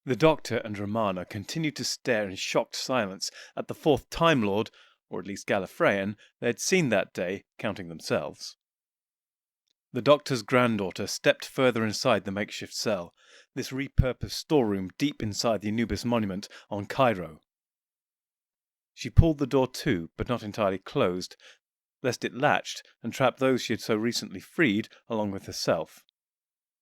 The Doctor and Romana continued to stare in shocked silence at the fourth Time Lord, or at least Gallifreyan, they had seen that day, counting themselves. The Doctor's granddaughter stepped further inside the makeshift cell, this repurposed storeroom deep inside the Anubis monument on Cairo. She pulled the door to, but not entirely closed, lest it latched and trap those she had so recently freed along with herself.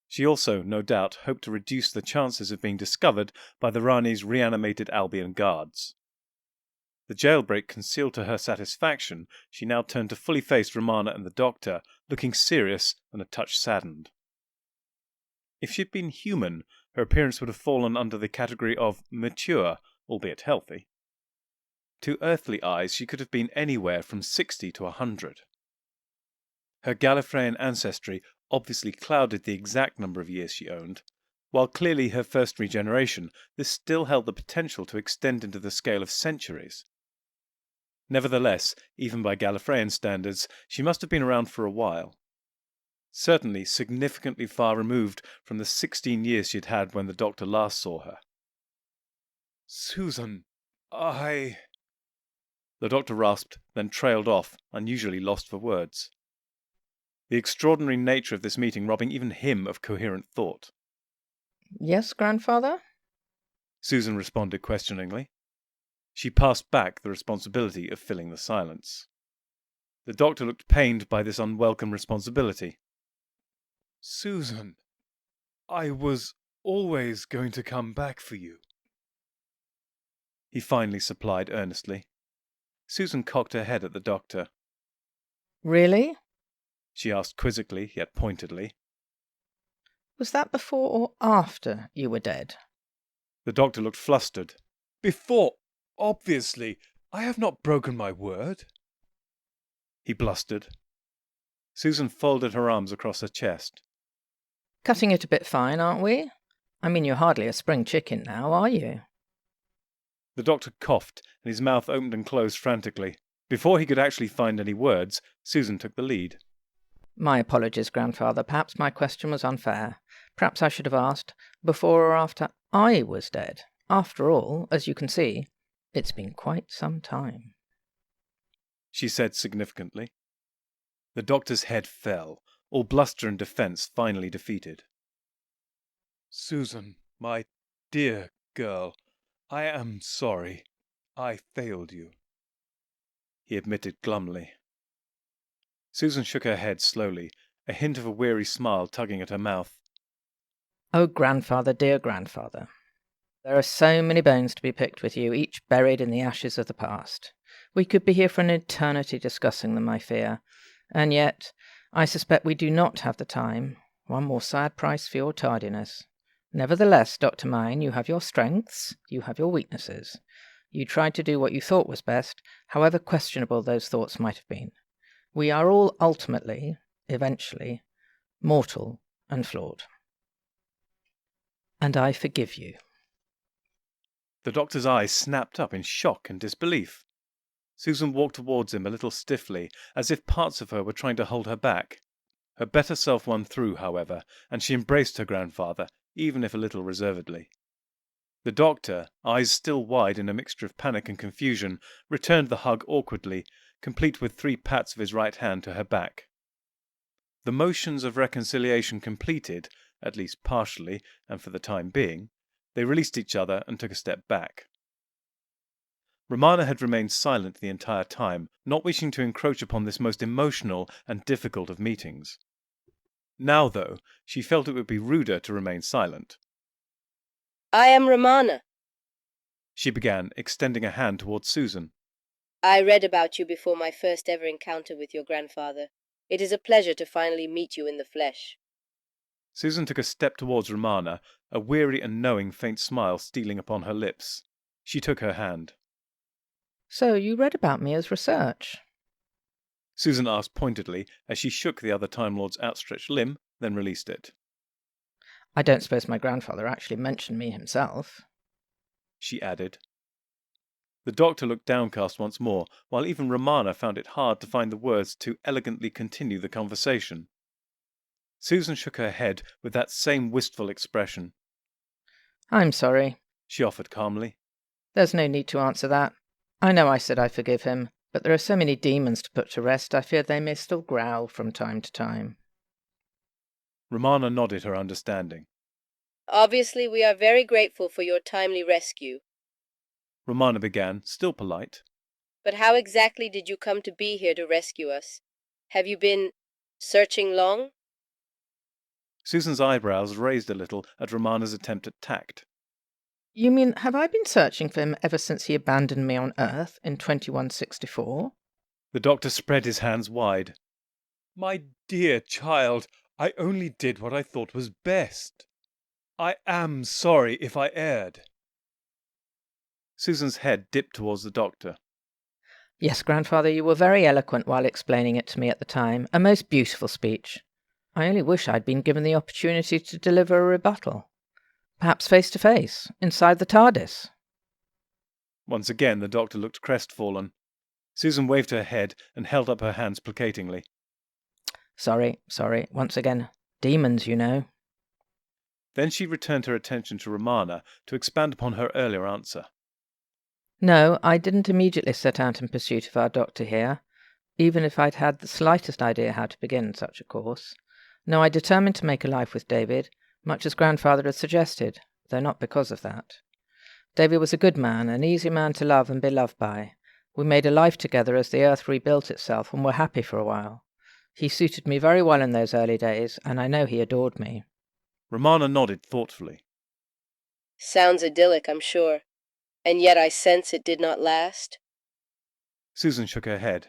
She also, no doubt, hoped to reduce the chances of being discovered by the Rani's reanimated Albion guards. The jailbreak concealed to her satisfaction, she now turned to fully face Romana and the Doctor, looking serious and a touch saddened. If she had been human, her appearance would have fallen under the category of mature, albeit healthy. To earthly eyes she could have been anywhere from 60 to 100. Her Gallifreyan ancestry obviously clouded the exact number of years she owned. While clearly her first regeneration, this still held the potential to extend into the scale of centuries. Nevertheless, even by Gallifreyan standards, she must have been around for a while. Certainly significantly far removed from the 16 years she had had when the Doctor last saw her. "Susan, The Doctor rasped, then trailed off, unusually lost for words. The extraordinary nature of this meeting robbing even him of coherent thought. "Yes, grandfather?" Susan responded questioningly. She passed back the responsibility of filling the silence. The Doctor looked pained by this unwelcome responsibility. "Susan, I was always going to come back for you," he finally supplied earnestly. Susan cocked her head at the Doctor. "Really?" she asked quizzically, yet pointedly. "Was that before or after you were dead?" The Doctor looked flustered. "Before, obviously. I have not broken my word," he blustered. Susan folded her arms across her chest. "Cutting it a bit fine, aren't we? I mean, you're hardly a spring chicken now, are you?" The Doctor coughed, and his mouth opened and closed frantically. Before he could actually find any words, Susan took the lead. "My apologies, grandfather. Perhaps my question was unfair. Perhaps I should have asked, before or after I was dead. After all, as you can see, it's been quite some time," she said significantly. The Doctor's head fell, all bluster and defence finally defeated. "Susan, my dear girl, I am sorry. I failed you," he admitted glumly. Susan shook her head slowly, a hint of a weary smile tugging at her mouth. "Oh, grandfather, dear grandfather. There are so many bones to be picked with you, each buried in the ashes of the past. We could be here for an eternity discussing them, I fear. And yet, I suspect we do not have the time. One more sad price for your tardiness. Nevertheless, Dr. Mine, you have your strengths, you have your weaknesses. You tried to do what you thought was best, however questionable those thoughts might have been. We are all ultimately, eventually, mortal and flawed. And I forgive you." The Doctor's eyes snapped up in shock and disbelief. Susan walked towards him a little stiffly, as if parts of her were trying to hold her back. Her better self won through, however, and she embraced her grandfather, even if a little reservedly. The Doctor, eyes still wide in a mixture of panic and confusion, returned the hug awkwardly, complete with 3 pats of his right hand to her back. The motions of reconciliation completed, at least partially, and for the time being, they released each other and took a step back. Romana had remained silent the entire time, not wishing to encroach upon this most emotional and difficult of meetings. Now, though, she felt it would be ruder to remain silent. I am Romana. She began, extending a hand towards Susan. I read about you before my first ever encounter with your grandfather. It is a pleasure to finally meet you in the flesh. Susan took a step towards Romana, a weary and knowing faint smile stealing upon her lips. She took her hand. So you read about me as research? Susan asked pointedly as she shook the other Time Lord's outstretched limb, then released it. I don't suppose my grandfather actually mentioned me himself, she added. The doctor looked downcast once more, while even Romana found it hard to find the words to elegantly continue the conversation. Susan shook her head with that same wistful expression. I'm sorry, she offered calmly. There's no need to answer that. I know I said I forgive him, but there are so many demons to put to rest, I fear they may still growl from time to time. Romana nodded her understanding. Obviously, we are very grateful for your timely rescue. Romana began, still polite. But how exactly did you come to be here to rescue us? Have you been searching long? Susan's eyebrows raised a little at Romana's attempt at tact. You mean, have I been searching for him ever since he abandoned me on Earth in 2164? The doctor spread his hands wide. My dear child, I only did what I thought was best. I am sorry if I erred. Susan's head dipped towards the doctor. Yes, Grandfather, you were very eloquent while explaining it to me at the time. A most beautiful speech. I only wish I'd been given the opportunity to deliver a rebuttal. Perhaps face to face, inside the TARDIS. Once again the doctor looked crestfallen. Susan waved her head and held up her hands placatingly. Sorry. Once again. Demons, you know. Then she returned her attention to Romana to expand upon her earlier answer. No, I didn't immediately set out in pursuit of our doctor here, even if I'd had the slightest idea how to begin such a course. No, I determined to make a life with David, much as Grandfather had suggested, though not because of that. David was a good man, an easy man to love and be loved by. We made a life together as the earth rebuilt itself and were happy for a while. He suited me very well in those early days, and I know he adored me. Romana nodded thoughtfully. Sounds idyllic, I'm sure. And yet I sense it did not last. Susan shook her head.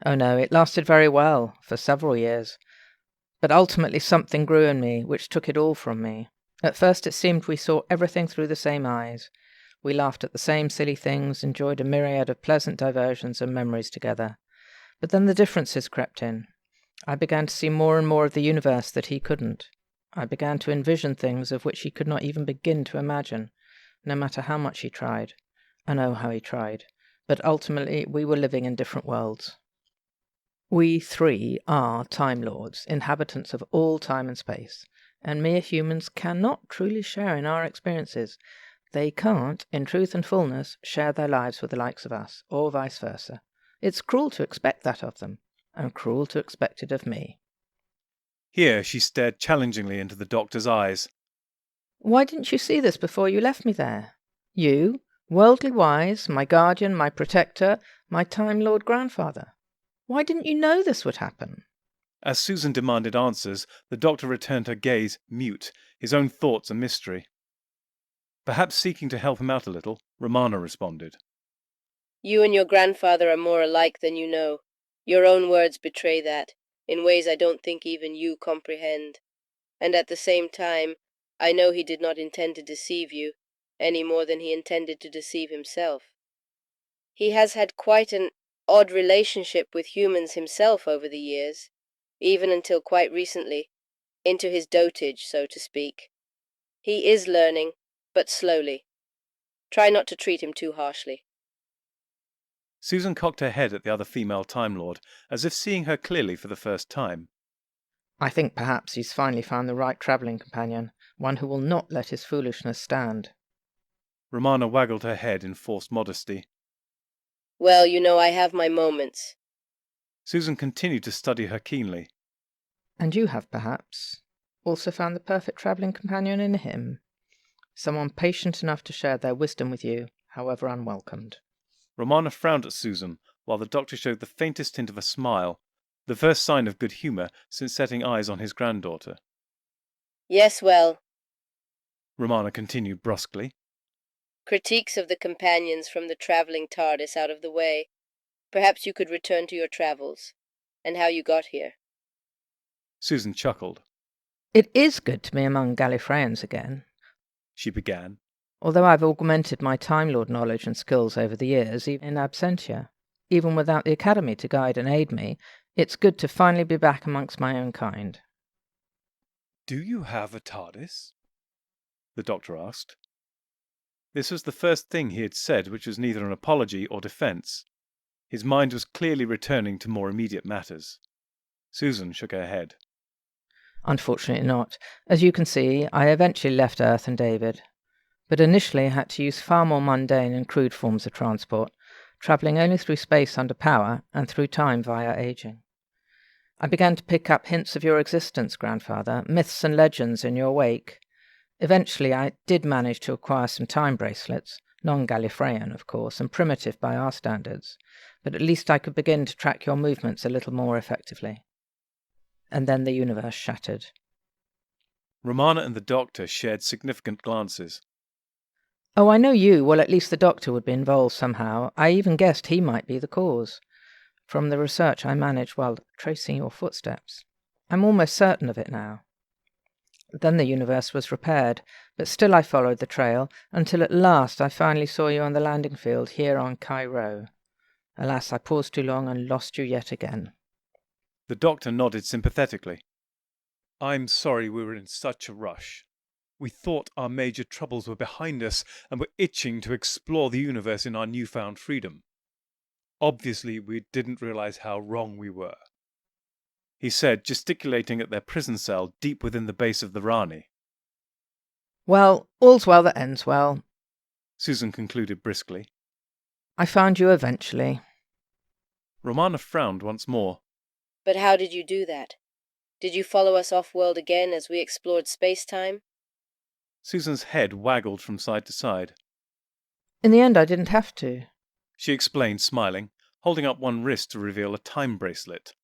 Oh no, it lasted very well, for several years. But ultimately something grew in me, which took it all from me. At first it seemed we saw everything through the same eyes. We laughed at the same silly things, enjoyed a myriad of pleasant diversions and memories together. But then the differences crept in. I began to see more and more of the universe that he couldn't. I began to envision things of which he could not even begin to imagine, no matter how much he tried. And oh, how he tried. But ultimately we were living in different worlds. We three are Time Lords, inhabitants of all time and space, and mere humans cannot truly share in our experiences. They can't, in truth and fullness, share their lives with the likes of us, or vice versa. It's cruel to expect that of them, and cruel to expect it of me. Here she stared challengingly into the doctor's eyes. Why didn't you see this before you left me there? You, worldly wise, my guardian, my protector, my Time Lord grandfather. Why didn't you know this would happen? As Susan demanded answers, the doctor returned her gaze mute, his own thoughts a mystery. Perhaps seeking to help him out a little, Romana responded. You and your grandfather are more alike than you know. Your own words betray that, in ways I don't think even you comprehend. And at the same time, I know he did not intend to deceive you, any more than he intended to deceive himself. He has had quite an odd relationship with humans himself over the years, even until quite recently, into his dotage, so to speak. He is learning, but slowly. Try not to treat him too harshly. Susan cocked her head at the other female Time Lord, as if seeing her clearly for the first time. I think perhaps he's finally found the right travelling companion, one who will not let his foolishness stand. Romana waggled her head in forced modesty. Well, you know, I have my moments. Susan continued to study her keenly. And you have, perhaps, also found the perfect travelling companion in him. Someone patient enough to share their wisdom with you, however unwelcomed. Romana frowned at Susan, while the doctor showed the faintest hint of a smile, the first sign of good humour since setting eyes on his granddaughter. Yes, well. Romana continued brusquely. Critiques of the companions from the travelling TARDIS out of the way. Perhaps you could return to your travels, and how you got here. Susan chuckled. It is good to be among Gallifreyans again. She began. Although I've augmented my Time Lord knowledge and skills over the years, even in absentia, even without the Academy to guide and aid me, it's good to finally be back amongst my own kind. Do you have a TARDIS? The Doctor asked. This was the first thing he had said which was neither an apology or defence. His mind was clearly returning to more immediate matters. Susan shook her head. Unfortunately not. As you can see, I eventually left Earth and David, but initially I had to use far more mundane and crude forms of transport, travelling only through space under power and through time via aging. I began to pick up hints of your existence, Grandfather, myths and legends in your wake. Eventually I did manage to acquire some time bracelets, non-Gallifreyan, of course, and primitive by our standards, but at least I could begin to track your movements a little more effectively. And then the universe shattered. Romana and the Doctor shared significant glances. Oh, I know you. Well, at least the Doctor would be involved somehow. I even guessed he might be the cause, from the research I managed while tracing your footsteps. I'm almost certain of it now. Then the universe was repaired, but still I followed the trail, until at last I finally saw you on the landing field here on Cairo. Alas, I paused too long and lost you yet again. The Doctor nodded sympathetically. I'm sorry we were in such a rush. We thought our major troubles were behind us and were itching to explore the universe in our newfound freedom. Obviously, we didn't realize how wrong we were, he said, gesticulating at their prison cell deep within the base of the Rani. Well, all's well that ends well, Susan concluded briskly. I found you eventually. Romana frowned once more. But how did you do that? Did you follow us off-world again as we explored space-time? Susan's head waggled from side to side. In the end, I didn't have to. She explained, smiling, holding up one wrist to reveal a time bracelet.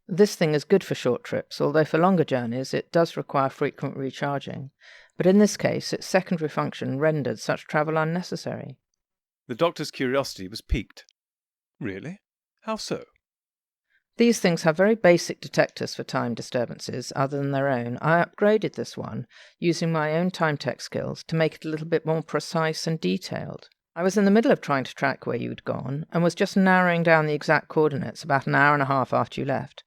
This thing is good for short trips, although for longer journeys it does require frequent recharging. But in this case, its secondary function rendered such travel unnecessary. The Doctor's curiosity was piqued. Really? How so? These things have very basic detectors for time disturbances other than their own. I upgraded this one, using my own time tech skills, to make it a little bit more precise and detailed. I was in the middle of trying to track where you'd gone, and was just narrowing down the exact coordinates about an hour and a half after you left,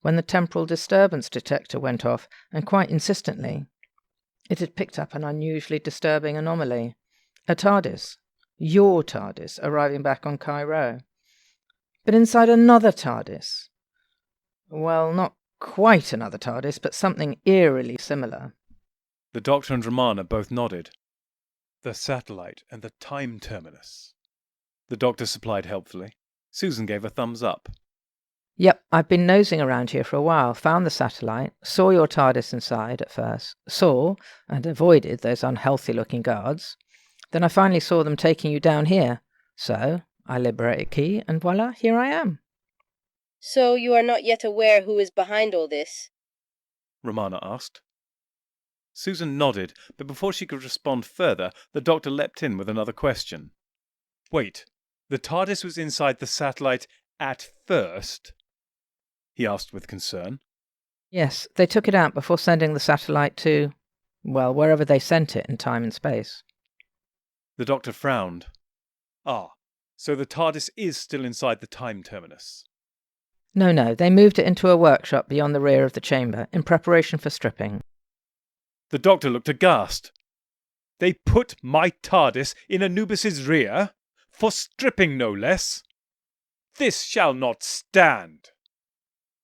when the temporal disturbance detector went off, and quite insistently. It had picked up an unusually disturbing anomaly. A TARDIS. Your TARDIS, arriving back on Cairo. But inside another TARDIS. Well, not quite another TARDIS, but something eerily similar. The Doctor and Romana both nodded. The satellite and the time terminus. The Doctor supplied helpfully. Susan gave a thumbs up. Yep, I've been nosing around here for a while, found the satellite, saw your TARDIS inside at first, saw and avoided those unhealthy-looking guards. Then I finally saw them taking you down here. So I liberated Key, and voila, here I am. So you are not yet aware who is behind all this? Romana asked. Susan nodded, but before she could respond further, the Doctor leapt in with another question. Wait, the TARDIS was inside the satellite at first? He asked with concern. Yes, they took it out before sending the satellite to, well, wherever they sent it in time and space. The Doctor frowned. Ah, so the TARDIS is still inside the time terminus. No, they moved it into a workshop beyond the rear of the chamber, in preparation for stripping. The Doctor looked aghast. They put my TARDIS in Anubis's rear? For stripping, no less? This shall not stand!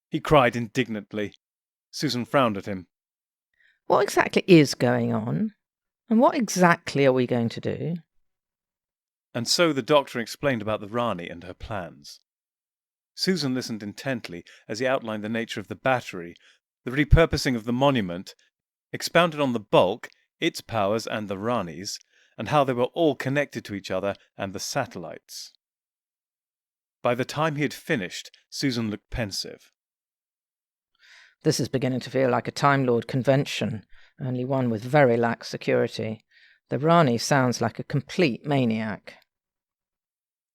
He cried indignantly. Susan frowned at him. What exactly is going on? And what exactly are we going to do? And so the Doctor explained about the Rani and her plans. Susan listened intently as he outlined the nature of the battery, the repurposing of the monument, expounded on the bulk, its powers and the Rani's, and how they were all connected to each other and the satellites. By the time he had finished, Susan looked pensive. This is beginning to feel like a Time Lord convention. only one with very lax security. The Rani sounds like a complete maniac.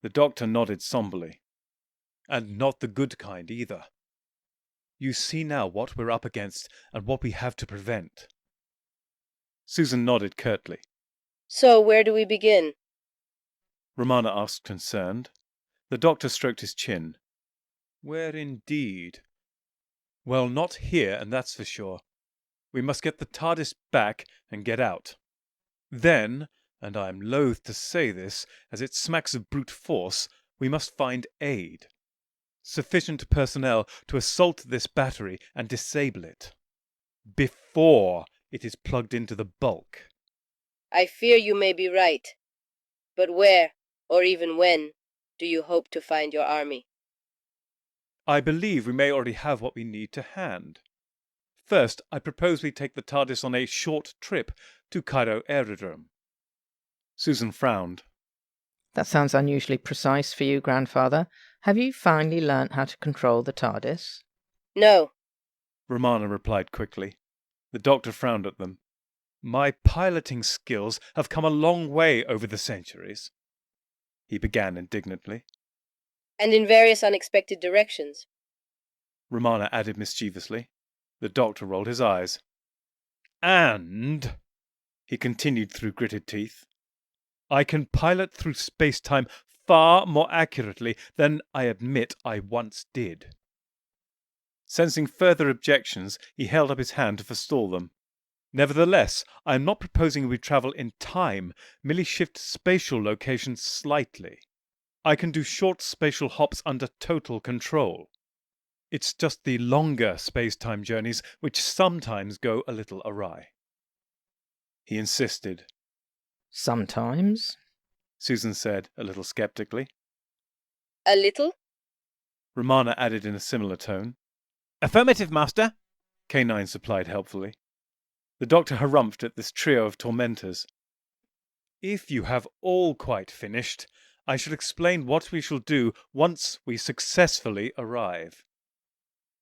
The doctor nodded somberly. And not the good kind either. You see now what we're up against and what we have to prevent. Susan nodded curtly. So, where do we begin? Romana asked, concerned. The doctor stroked his chin. Where indeed? Well, not here, and that's for sure. We must get the TARDIS back and get out. Then, and I am loath to say this, as it smacks of brute force, we must find aid. Sufficient personnel to assault this battery and disable it. Before it is plugged into the bulk. I fear you may be right. But where, or even when, do you hope to find your army? I believe we may already have what we need to hand. First, I propose we take the TARDIS on a short trip to Cairo Aerodrome. Susan frowned. That sounds unusually precise for you, Grandfather. Have you finally learnt how to control the TARDIS? No. Romana replied quickly. The doctor frowned at them. My piloting skills have come a long way over the centuries. He began indignantly. And in various unexpected directions. Romana added mischievously. The doctor rolled his eyes. And, he continued through gritted teeth, I can pilot through space-time far more accurately than I admit I once did. Sensing further objections, he held up his hand to forestall them. Nevertheless, I am not proposing we travel in time, merely shift spatial location slightly. I can do short spatial hops under total control. It's just the longer space-time journeys which sometimes go a little awry. He insisted. Sometimes, Susan said, a little sceptically. A little? Romana added in a similar tone. Affirmative, Master, K9 supplied helpfully. The doctor harumphed at this trio of tormentors. If you have all quite finished, I shall explain what we shall do once we successfully arrive.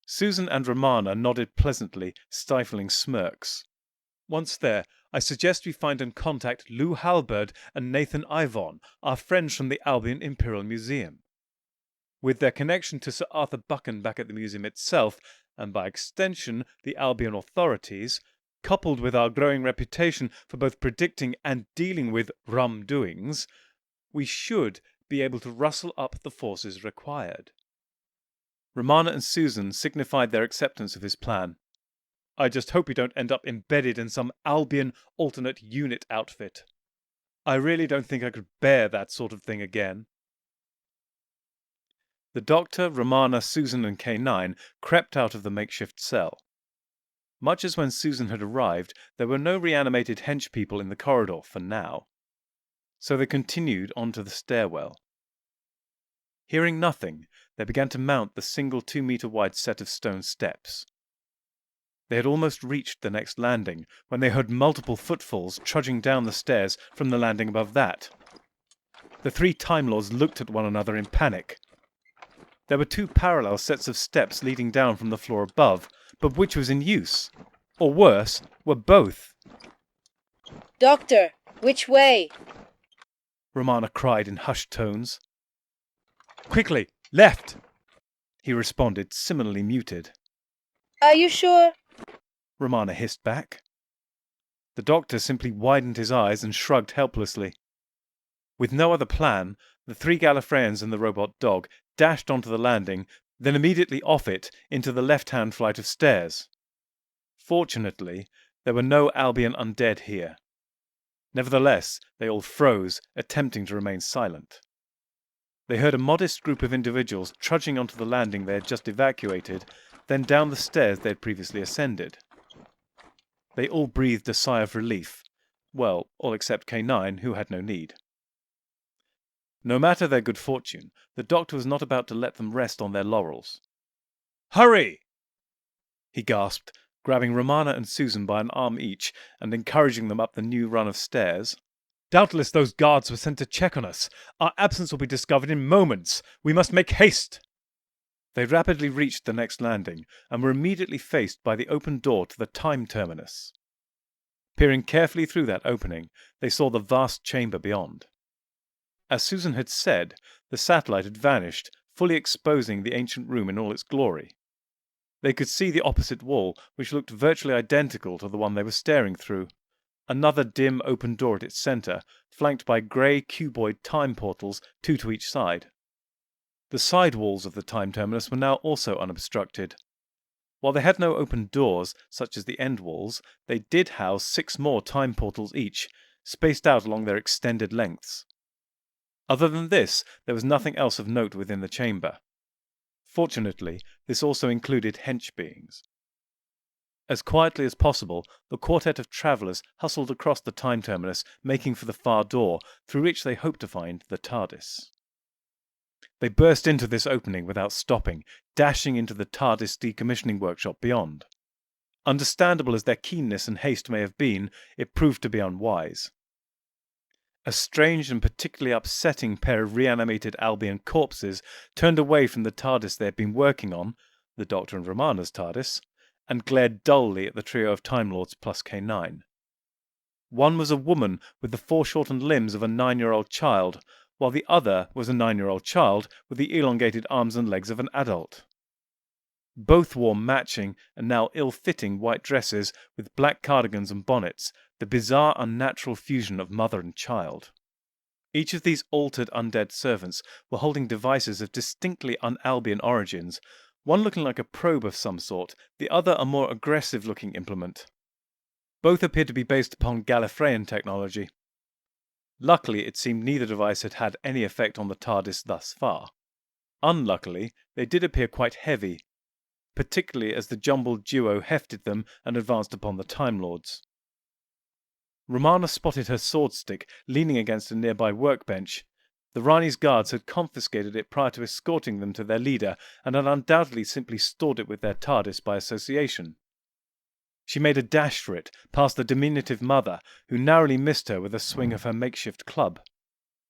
Susan and Romana nodded pleasantly, stifling smirks. Once there, I suggest we find and contact Lou Halberd and Nathan Ivon, our friends from the Albion Imperial Museum. With their connection to Sir Arthur Buchan back at the museum itself, and by extension the Albion authorities, coupled with our growing reputation for both predicting and dealing with wrongdoings, we should be able to rustle up the forces required. Romana and Susan signified their acceptance of his plan. I just hope we don't end up embedded in some Albion alternate unit outfit. I really don't think I could bear that sort of thing again. The doctor, Romana, Susan and K9 crept out of the makeshift cell. Much as when Susan had arrived, there were no reanimated henchpeople in the corridor for now. So they continued onto the stairwell. Hearing nothing, they began to mount the single 2-meter-wide set of stone steps. They had almost reached the next landing when they heard multiple footfalls trudging down the stairs from the landing above that. The 3 Time Lords looked at one another in panic. There were 2 parallel sets of steps leading down from the floor above, but which was in use? Or worse, were both? Doctor, which way? Romana cried in hushed tones. Quickly, left! He responded, similarly muted. Are you sure? Romana hissed back. The doctor simply widened his eyes and shrugged helplessly. With no other plan, the 3 Gallifreyans and the robot dog dashed onto the landing, then immediately off it into the left-hand flight of stairs. Fortunately, there were no Albion undead here. Nevertheless, they all froze, attempting to remain silent. They heard a modest group of individuals trudging onto the landing they had just evacuated, then down the stairs they had previously ascended. They all breathed a sigh of relief. Well, all except K9, who had no need. No matter their good fortune, the doctor was not about to let them rest on their laurels. Hurry! He gasped, grabbing Romana and Susan by an arm each and encouraging them up the new run of stairs. Doubtless those guards were sent to check on us. Our absence will be discovered in moments. We must make haste. They rapidly reached the next landing and were immediately faced by the open door to the time terminus. Peering carefully through that opening, they saw the vast chamber beyond. As Susan had said, the satellite had vanished, fully exposing the ancient room in all its glory. They could see the opposite wall, which looked virtually identical to the one they were staring through. Another dim open door at its centre, flanked by grey cuboid time portals, 2 to each side. The side walls of the time terminus were now also unobstructed. While they had no open doors, such as the end walls, they did house 6 more time portals each, spaced out along their extended lengths. Other than this, there was nothing else of note within the chamber. Fortunately, this also included hench beings. As quietly as possible, the quartet of travellers hustled across the time terminus, making for the far door, through which they hoped to find the TARDIS. They burst into this opening without stopping, dashing into the TARDIS decommissioning workshop beyond. Understandable as their keenness and haste may have been, it proved to be unwise. A strange and particularly upsetting pair of reanimated Albion corpses turned away from the TARDIS they had been working on, the Doctor and Romana's TARDIS, and glared dully at the trio of Time Lords plus K9. One was a woman with the foreshortened limbs of a 9-year-old child, while the other was a 9-year-old child with the elongated arms and legs of an adult. Both wore matching and now ill-fitting white dresses with black cardigans and bonnets, the bizarre unnatural fusion of mother and child. Each of these altered undead servants were holding devices of distinctly un-Albion origins, one looking like a probe of some sort, the other a more aggressive-looking implement. Both appeared to be based upon Gallifreyan technology. Luckily, it seemed neither device had had any effect on the TARDIS thus far. Unluckily, they did appear quite heavy, particularly as the jumbled duo hefted them and advanced upon the Time Lords. Romana spotted her sword stick leaning against a nearby workbench. The Rani's guards had confiscated it prior to escorting them to their leader, and had undoubtedly simply stored it with their TARDIS by association. She made a dash for it, past the diminutive mother, who narrowly missed her with a swing of her makeshift club.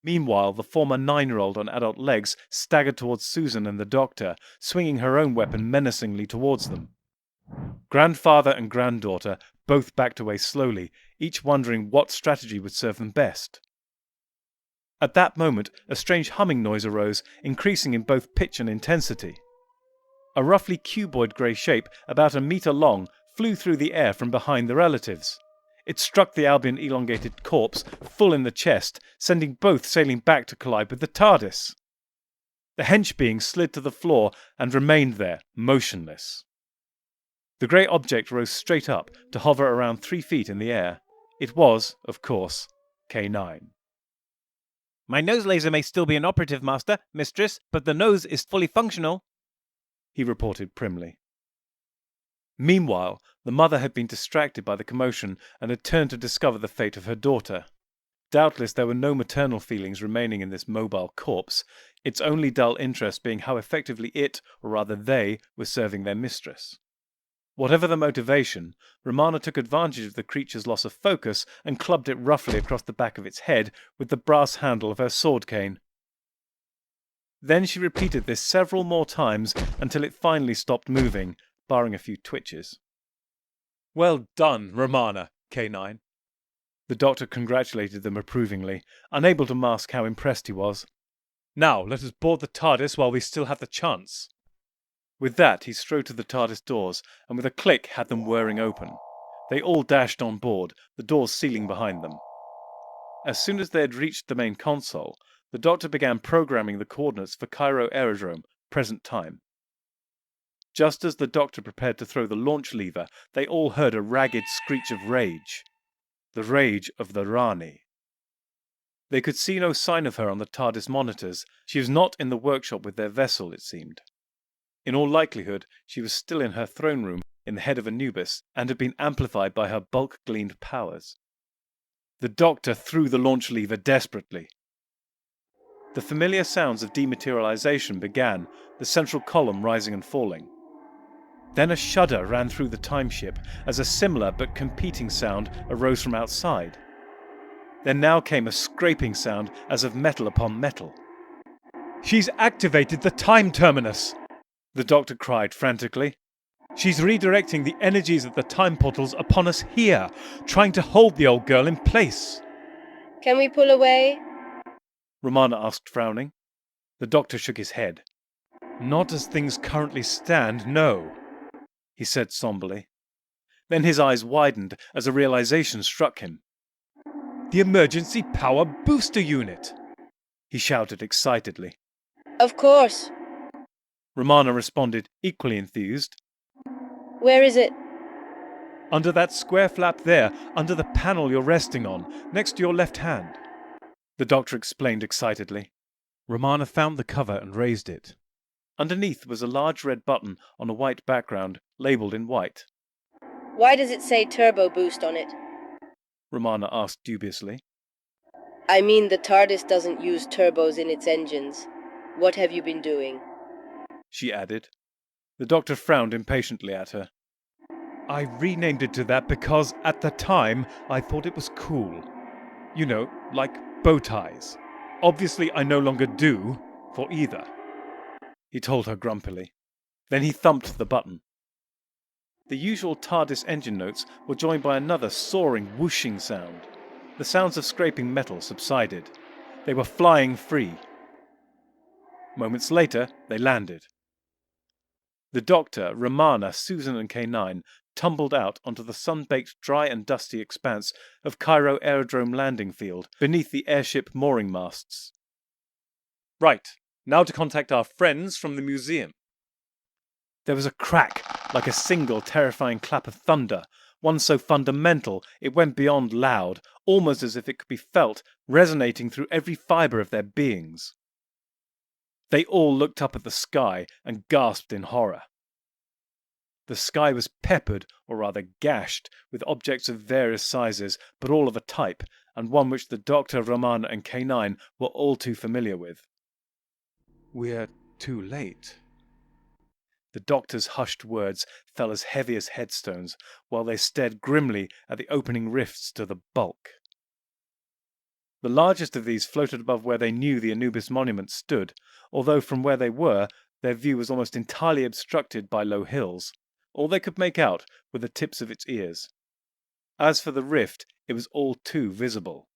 Meanwhile, the former 9-year-old on adult legs staggered towards Susan and the Doctor, swinging her own weapon menacingly towards them. Grandfather and granddaughter both backed away slowly, each wondering what strategy would serve them best. At that moment, a strange humming noise arose, increasing in both pitch and intensity. A roughly cuboid grey shape, about a metre long, flew through the air from behind the relatives. It struck the Albion elongated corpse full in the chest, sending both sailing back to collide with the TARDIS. The hench being slid to the floor and remained there, motionless. The grey object rose straight up to hover around 3 feet in the air. It was, of course, K9. My nose laser may still be inoperative, Master, Mistress, but the nose is fully functional, he reported primly. Meanwhile, the mother had been distracted by the commotion and had turned to discover the fate of her daughter. Doubtless there were no maternal feelings remaining in this mobile corpse, its only dull interest being how effectively it, or rather they, were serving their mistress. Whatever the motivation, Romana took advantage of the creature's loss of focus and clubbed it roughly across the back of its head with the brass handle of her sword cane. Then she repeated this several more times until it finally stopped moving, barring a few twitches. Well done, Romana, K9. The Doctor congratulated them approvingly, unable to mask how impressed he was. Now let us board the TARDIS while we still have the chance. With that, he strode to the TARDIS doors, and with a click had them whirring open. They all dashed on board, the doors sealing behind them. As soon as they had reached the main console, the Doctor began programming the coordinates for Cairo Aerodrome, present time. Just as the Doctor prepared to throw the launch lever, they all heard a ragged screech of rage. The rage of the Rani. They could see no sign of her on the TARDIS monitors. She was not in the workshop with their vessel, it seemed. In all likelihood, she was still in her throne room in the head of Anubis, and had been amplified by her bulk-gleaned powers. The Doctor threw the launch lever desperately. The familiar sounds of dematerialization began, the central column rising and falling. Then a shudder ran through the timeship as a similar but competing sound arose from outside. There now came a scraping sound as of metal upon metal. She's activated the time terminus, the Doctor cried frantically. She's redirecting the energies of the time portals upon us here, trying to hold the old girl in place. Can we pull away? Romana asked, frowning. The doctor shook his head. Not as things currently stand, no, he said somberly. Then his eyes widened as a realization struck him. The emergency power booster unit, he shouted excitedly. Of course. Romana responded, equally enthused. Where is it? Under that square flap there, under the panel you're resting on, next to your left hand, the doctor explained excitedly. Romana found the cover and raised it. Underneath was a large red button on a white background, labelled in white. Why does it say turbo boost on it? Romana asked dubiously. I mean, the TARDIS doesn't use turbos in its engines. What have you been doing? She added. The doctor frowned impatiently at her. I renamed it to that because, at the time, I thought it was cool. You know, like bow ties. Obviously, I no longer do, for either, he told her grumpily. Then he thumped the button. The usual TARDIS engine notes were joined by another soaring, whooshing sound. The sounds of scraping metal subsided. They were flying free. Moments later, they landed. The doctor, Romana, Susan and K9 tumbled out onto the sun-baked, dry and dusty expanse of Cairo Aerodrome landing field beneath the airship mooring masts. Right, now to contact our friends from the museum. There was a crack, like a single terrifying clap of thunder, one so fundamental it went beyond loud, almost as if it could be felt, resonating through every fibre of their beings. They all looked up at the sky and gasped in horror. The sky was peppered, or rather gashed, with objects of various sizes, but all of a type, and one which the doctor, Romana and K9 were all too familiar with. We're too late. The doctor's hushed words fell as heavy as headstones, while they stared grimly at the opening rifts to the bulk. The largest of these floated above where they knew the Anubis monument stood, although from where they were, their view was almost entirely obstructed by low hills. All they could make out were the tips of its ears. As for the rift, it was all too visible.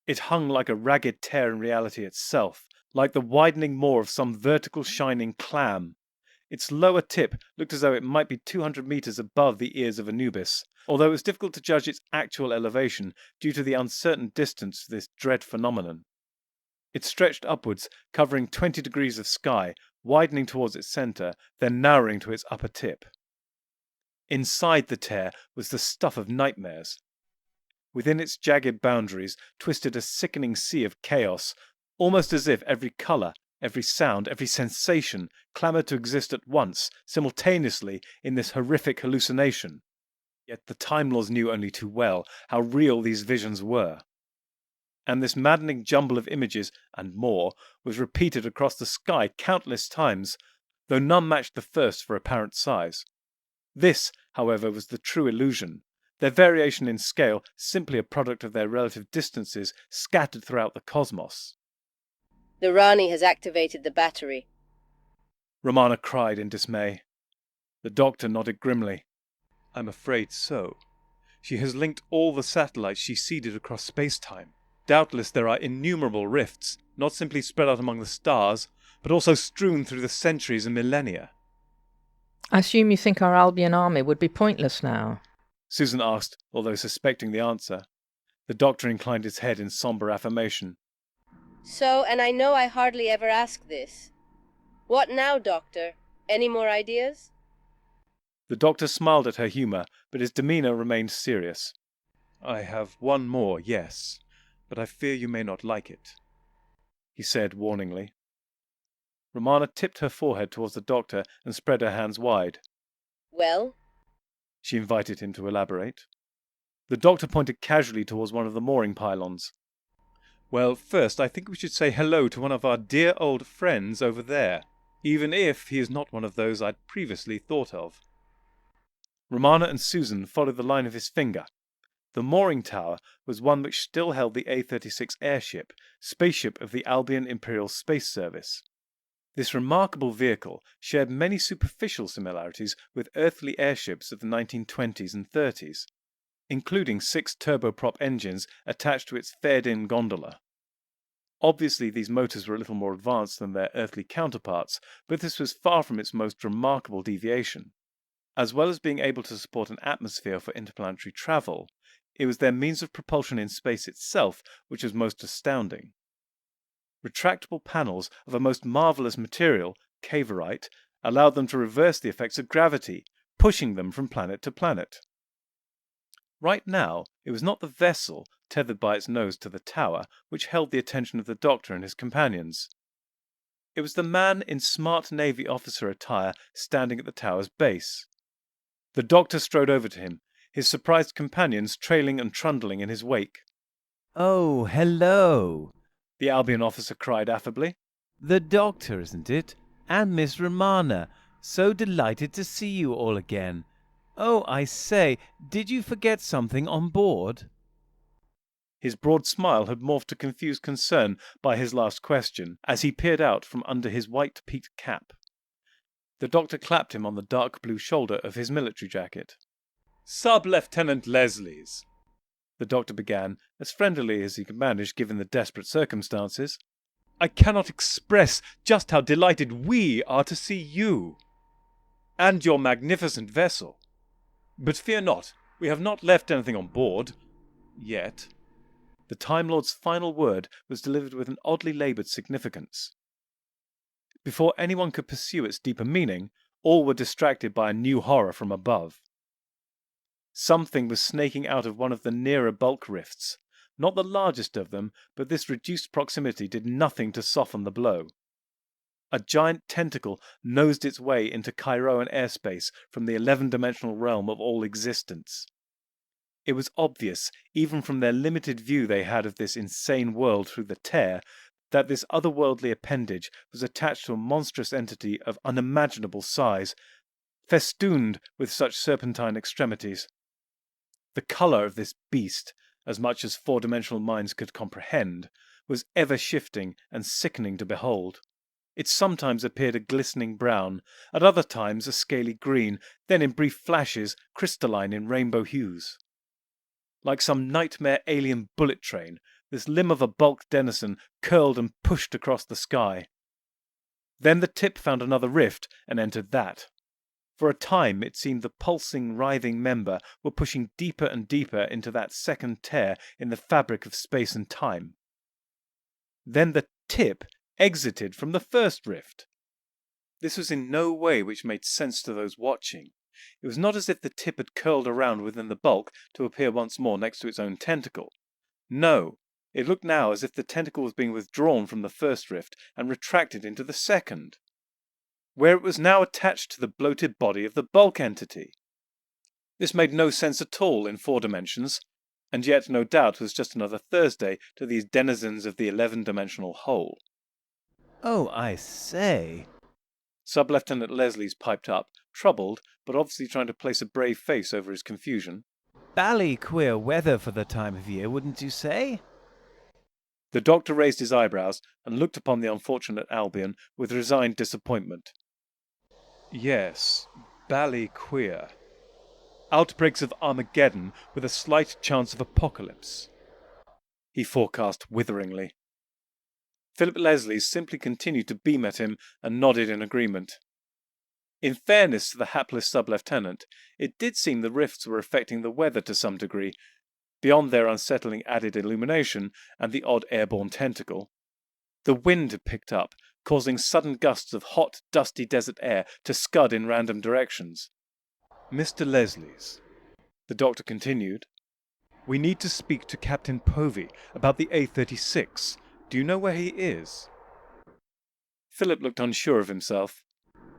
It hung like a ragged tear in reality itself, like the widening maw of some vertical shining clam. Its lower tip looked as though it might be 200 meters above the ears of Anubis, although it was difficult to judge its actual elevation due to the uncertain distance to this dread phenomenon. It stretched upwards, covering 20 degrees of sky, widening towards its center, then narrowing to its upper tip. Inside the tear was the stuff of nightmares. Within its jagged boundaries twisted a sickening sea of chaos, almost as if every color, every sound, every sensation clamored to exist at once, simultaneously, in this horrific hallucination. Yet the Time Lords knew only too well how real these visions were. And this maddening jumble of images, and more, was repeated across the sky countless times, though none matched the first for apparent size. This, however, was the true illusion, their variation in scale simply a product of their relative distances scattered throughout the cosmos. The Rani has activated the battery, Romana cried in dismay. The doctor nodded grimly. I'm afraid so. She has linked all the satellites she seeded across space-time. Doubtless there are innumerable rifts, not simply spread out among the stars, but also strewn through the centuries and millennia. I assume you think our Albion army would be pointless now? Susan asked, although suspecting the answer. The doctor inclined his head in sombre affirmation. So, and I know I hardly ever ask this. What now, Doctor? Any more ideas? The doctor smiled at her humour, but his demeanour remained serious. I have one more, yes, but I fear you may not like it, he said warningly. Romana tipped her forehead towards the doctor and spread her hands wide. Well? She invited him to elaborate. The doctor pointed casually towards one of the mooring pylons. Well, first I think we should say hello to one of our dear old friends over there, even if he is not one of those I'd previously thought of. Romana and Susan followed the line of his finger. The mooring tower was one which still held the A-36 airship, spaceship of the Albion Imperial Space Service. This remarkable vehicle shared many superficial similarities with earthly airships of the 1920s and 30s, including 6 turboprop engines attached to its fared-in gondola. Obviously, these motors were a little more advanced than their earthly counterparts, but this was far from its most remarkable deviation. As well as being able to support an atmosphere for interplanetary travel, it was their means of propulsion in space itself which was most astounding. Retractable panels of a most marvelous material, cavorite, allowed them to reverse the effects of gravity, pushing them from planet to planet. Right now, it was not the vessel, tethered by its nose to the tower, which held the attention of the Doctor and his companions. It was the man in smart Navy officer attire standing at the tower's base. The Doctor strode over to him, his surprised companions trailing and trundling in his wake. "Oh, hello," the Albion officer cried affably. "The Doctor, isn't it? And Miss Romana. So delighted to see you all again. Oh, I say, did you forget something on board?" His broad smile had morphed to confused concern by his last question, as he peered out from under his white-peaked cap. The Doctor clapped him on the dark blue shoulder of his military jacket. "Sub-Lieutenant Leslie's," the Doctor began, as friendlily as he could manage given the desperate circumstances. "I cannot express just how delighted we are to see you and your magnificent vessel. But fear not, we have not left anything on board. Yet." The Time Lord's final word was delivered with an oddly laboured significance. Before anyone could pursue its deeper meaning, all were distracted by a new horror from above. Something was snaking out of one of the nearer bulk rifts. Not the largest of them, but this reduced proximity did nothing to soften the blow. A giant tentacle nosed its way into Chiroan airspace from the 11-dimensional realm of all existence. It was obvious, even from their limited view they had of this insane world through the tear, that this otherworldly appendage was attached to a monstrous entity of unimaginable size, festooned with such serpentine extremities. The colour of this beast, as much as 4-dimensional minds could comprehend, was ever shifting and sickening to behold. It sometimes appeared a glistening brown, at other times a scaly green, then in brief flashes crystalline in rainbow hues. Like some nightmare alien bullet train, this limb of a bulk denizen curled and pushed across the sky. Then the tip found another rift and entered that. For a time it seemed the pulsing, writhing member were pushing deeper and deeper into that second tear in the fabric of space and time. Then the tip exited from the first rift. This was in no way which made sense to those watching. It was not as if the tip had curled around within the bulk to appear once more next to its own tentacle. No, it looked now as if the tentacle was being withdrawn from the first rift and retracted into the second, where it was now attached to the bloated body of the bulk entity. This made no sense at all in 4 dimensions, and yet no doubt was just another Thursday to these denizens of the 11-dimensional whole. "Oh, I say," Sub-Lieutenant Leslie's piped up, troubled, but obviously trying to place a brave face over his confusion. "Bally queer weather for the time of year, wouldn't you say?" The Doctor raised his eyebrows and looked upon the unfortunate Albion with resigned disappointment. "Yes, bally queer. Outbreaks of Armageddon with a slight chance of apocalypse," he forecast witheringly. Philip Leslie simply continued to beam at him and nodded in agreement. In fairness to the hapless sub-lieutenant, it did seem the rifts were affecting the weather to some degree, beyond their unsettling added illumination and the odd airborne tentacle. The wind had picked up, causing sudden gusts of hot, dusty desert air to scud in random directions. "Mr. Leslie's," the Doctor continued, "we need to speak to Captain Povey about the A-36. Do you know where he is?" Philip looked unsure of himself.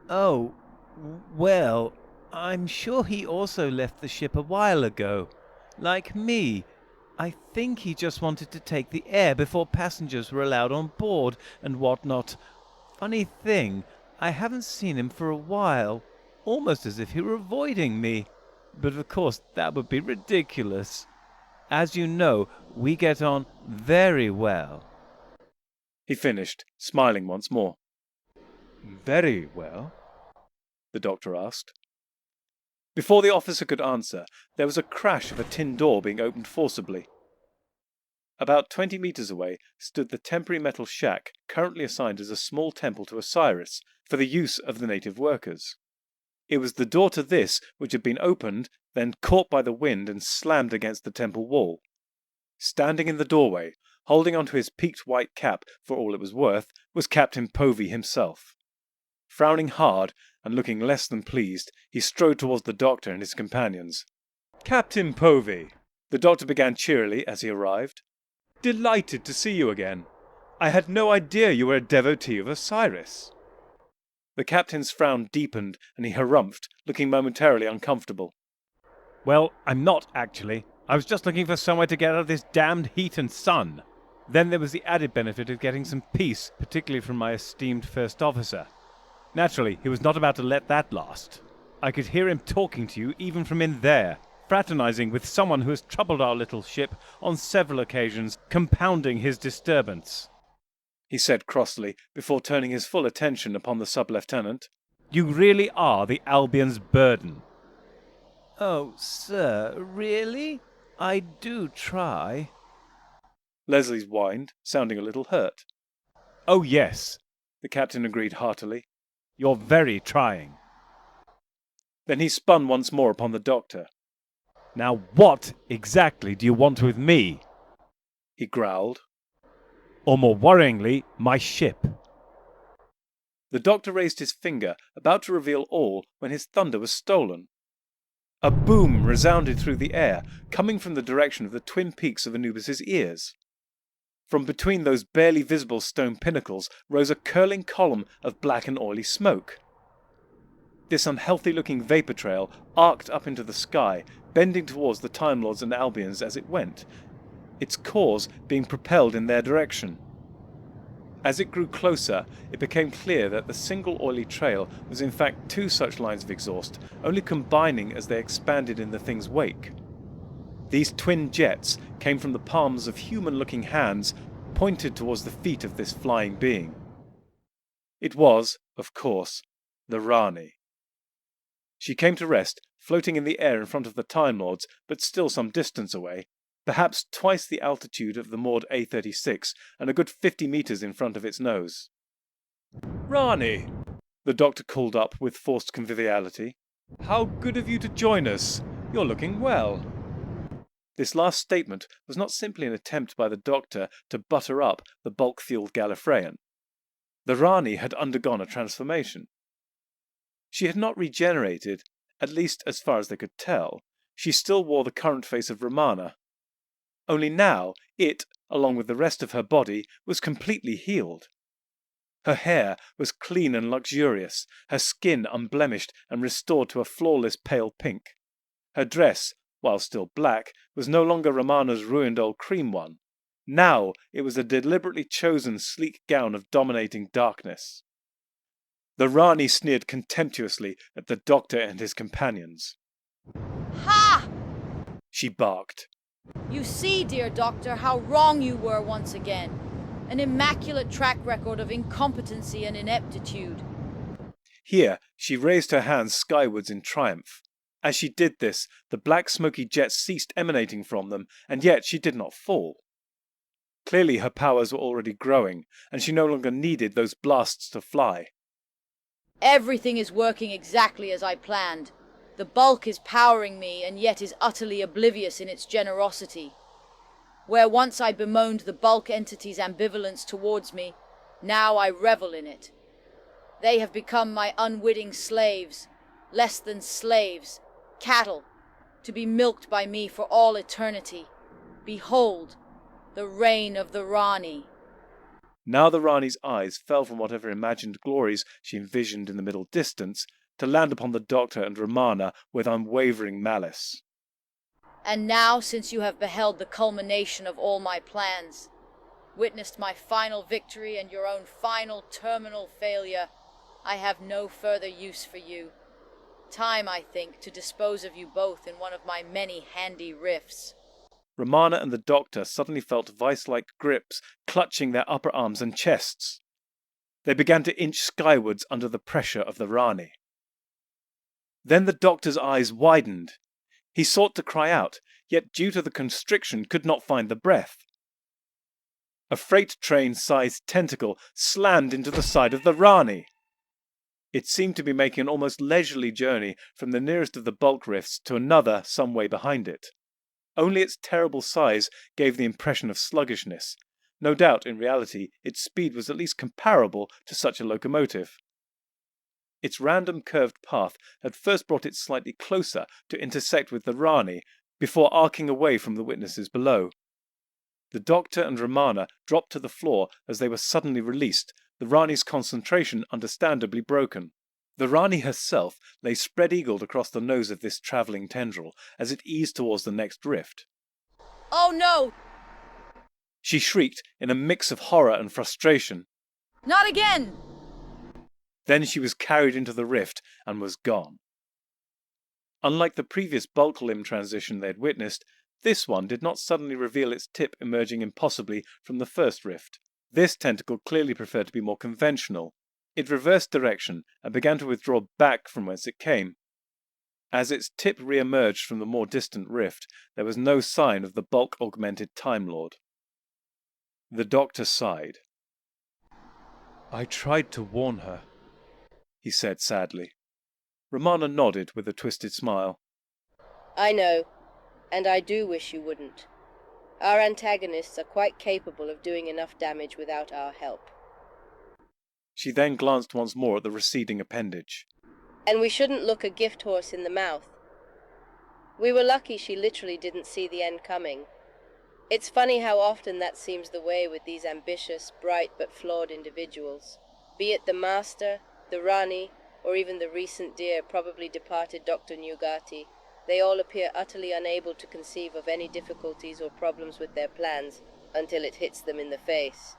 "Oh, well, I'm sure he also left the ship a while ago. Like me. I think he just wanted to take the air before passengers were allowed on board and whatnot. Funny thing, I haven't seen him for a while, almost as if he were avoiding me. But of course that would be ridiculous. As you know, we get on very well," he finished, smiling once more. Very well? The doctor asked. Before the officer could answer, there was a crash of a tin door being opened forcibly. About 20 meters away stood the temporary metal shack currently assigned as a small temple to Osiris for the use of the native workers. It was the door to this which had been opened, then caught by the wind and slammed against the temple wall. Standing in the doorway, holding onto his peaked white cap for all it was worth, was Captain Povey himself. Frowning hard and looking less than pleased, he strode towards the doctor and his companions. "Captain Povey," the doctor began cheerily as he arrived. "Delighted to see you again. I had no idea you were a devotee of Osiris." The captain's frown deepened and he harumphed, looking momentarily uncomfortable. Well, I'm not, actually. I was just looking for somewhere to get out of this damned heat and sun. Then there was the added benefit of getting some peace, particularly from my esteemed first officer. Naturally, he was not about to let that last. I could hear him talking to you even from in there, fraternizing with someone who has troubled our little ship on several occasions, compounding his disturbance," he said crossly, before turning his full attention upon the sub-lieutenant. "You really are the Albion's burden." Oh, sir, really? I do try. Leslie's whined, sounding a little hurt. "Oh, yes," the captain agreed heartily. "You're very trying." Then he spun once more upon the doctor. "Now what exactly do you want with me?" he growled. "Or more worryingly, my ship?" The doctor raised his finger, about to reveal all, when his thunder was stolen. A boom resounded through the air, coming from the direction of the twin peaks of Anubis's ears. From between those barely visible stone pinnacles rose a curling column of black and oily smoke. This unhealthy-looking vapor trail arced up into the sky, bending towards the Time Lords and Albions as it went, its cause being propelled in their direction. As it grew closer, it became clear that the single oily trail was in fact two such lines of exhaust, only combining as they expanded in the thing's wake. These twin jets came from the palms of human-looking hands pointed towards the feet of this flying being. It was, of course, the Rani. She came to rest, floating in the air in front of the Time Lords, but still some distance away, perhaps twice the altitude of the moored A-36 and a good 50 meters in front of its nose. "Rani," the doctor called up with forced conviviality. "How good of you to join us. You're looking well." This last statement was not simply an attempt by the doctor to butter up the bulk-fueled Gallifreyan. The Rani had undergone a transformation. She had not regenerated, at least as far as they could tell. She still wore the current face of Romana. Only now, it, along with the rest of her body, was completely healed. Her hair was clean and luxurious, her skin unblemished and restored to a flawless pale pink. Her dress, while still black, was no longer Romana's ruined old cream one. Now it was a deliberately chosen sleek gown of dominating darkness. The Rani sneered contemptuously at the doctor and his companions. Ha! She barked. You see, dear doctor, how wrong you were once again. An immaculate track record of incompetency and ineptitude. Here she raised her hands skywards in triumph. As she did this, the black smoky jets ceased emanating from them, and yet she did not fall. Clearly her powers were already growing, and she no longer needed those blasts to fly. Everything is working exactly as I planned. The bulk is powering me, and yet is utterly oblivious in its generosity. Where once I bemoaned the bulk entity's ambivalence towards me, now I revel in it. They have become my unwitting slaves, less than slaves, cattle, to be milked by me for all eternity. Behold, the reign of the Rani. Now the Rani's eyes fell from whatever imagined glories she envisioned in the middle distance to land upon the doctor and Romana with unwavering malice. And now, since you have beheld the culmination of all my plans, witnessed my final victory and your own final terminal failure, I have no further use for you. Time, I think, to dispose of you both in one of my many handy rifts. Romana and the doctor suddenly felt vice-like grips clutching their upper arms and chests. They began to inch skywards under the pressure of the Rani. Then the doctor's eyes widened. He sought to cry out, yet due to the constriction could not find the breath. A freight train-sized tentacle slammed into the side of the Rani. It seemed to be making an almost leisurely journey from the nearest of the bulk rifts to another some way behind it. Only its terrible size gave the impression of sluggishness. No doubt, in reality, its speed was at least comparable to such a locomotive. Its random curved path had first brought it slightly closer to intersect with the Rani, before arcing away from the witnesses below. The doctor and Romana dropped to the floor as they were suddenly released, the Rani's concentration understandably broken. The Rani herself lay spread-eagled across the nose of this travelling tendril as it eased towards the next rift. Oh no! She shrieked in a mix of horror and frustration. Not again! Then she was carried into the rift and was gone. Unlike the previous bulk limb transition they had witnessed, this one did not suddenly reveal its tip emerging impossibly from the first rift. This tentacle clearly preferred to be more conventional. It reversed direction and began to withdraw back from whence it came. As its tip re-emerged from the more distant rift, there was no sign of the bulk-augmented Time Lord. The doctor sighed. I tried to warn her, he said sadly. Romana nodded with a twisted smile. I know, and I do wish you wouldn't. Our antagonists are quite capable of doing enough damage without our help. She then glanced once more at the receding appendage. And we shouldn't look a gift horse in the mouth. We were lucky she literally didn't see the end coming. It's funny how often that seems the way with these ambitious, bright but flawed individuals. Be it the Master, the Rani, or even the recent dear, probably departed Dr. Nugati, they all appear utterly unable to conceive of any difficulties or problems with their plans until it hits them in the face.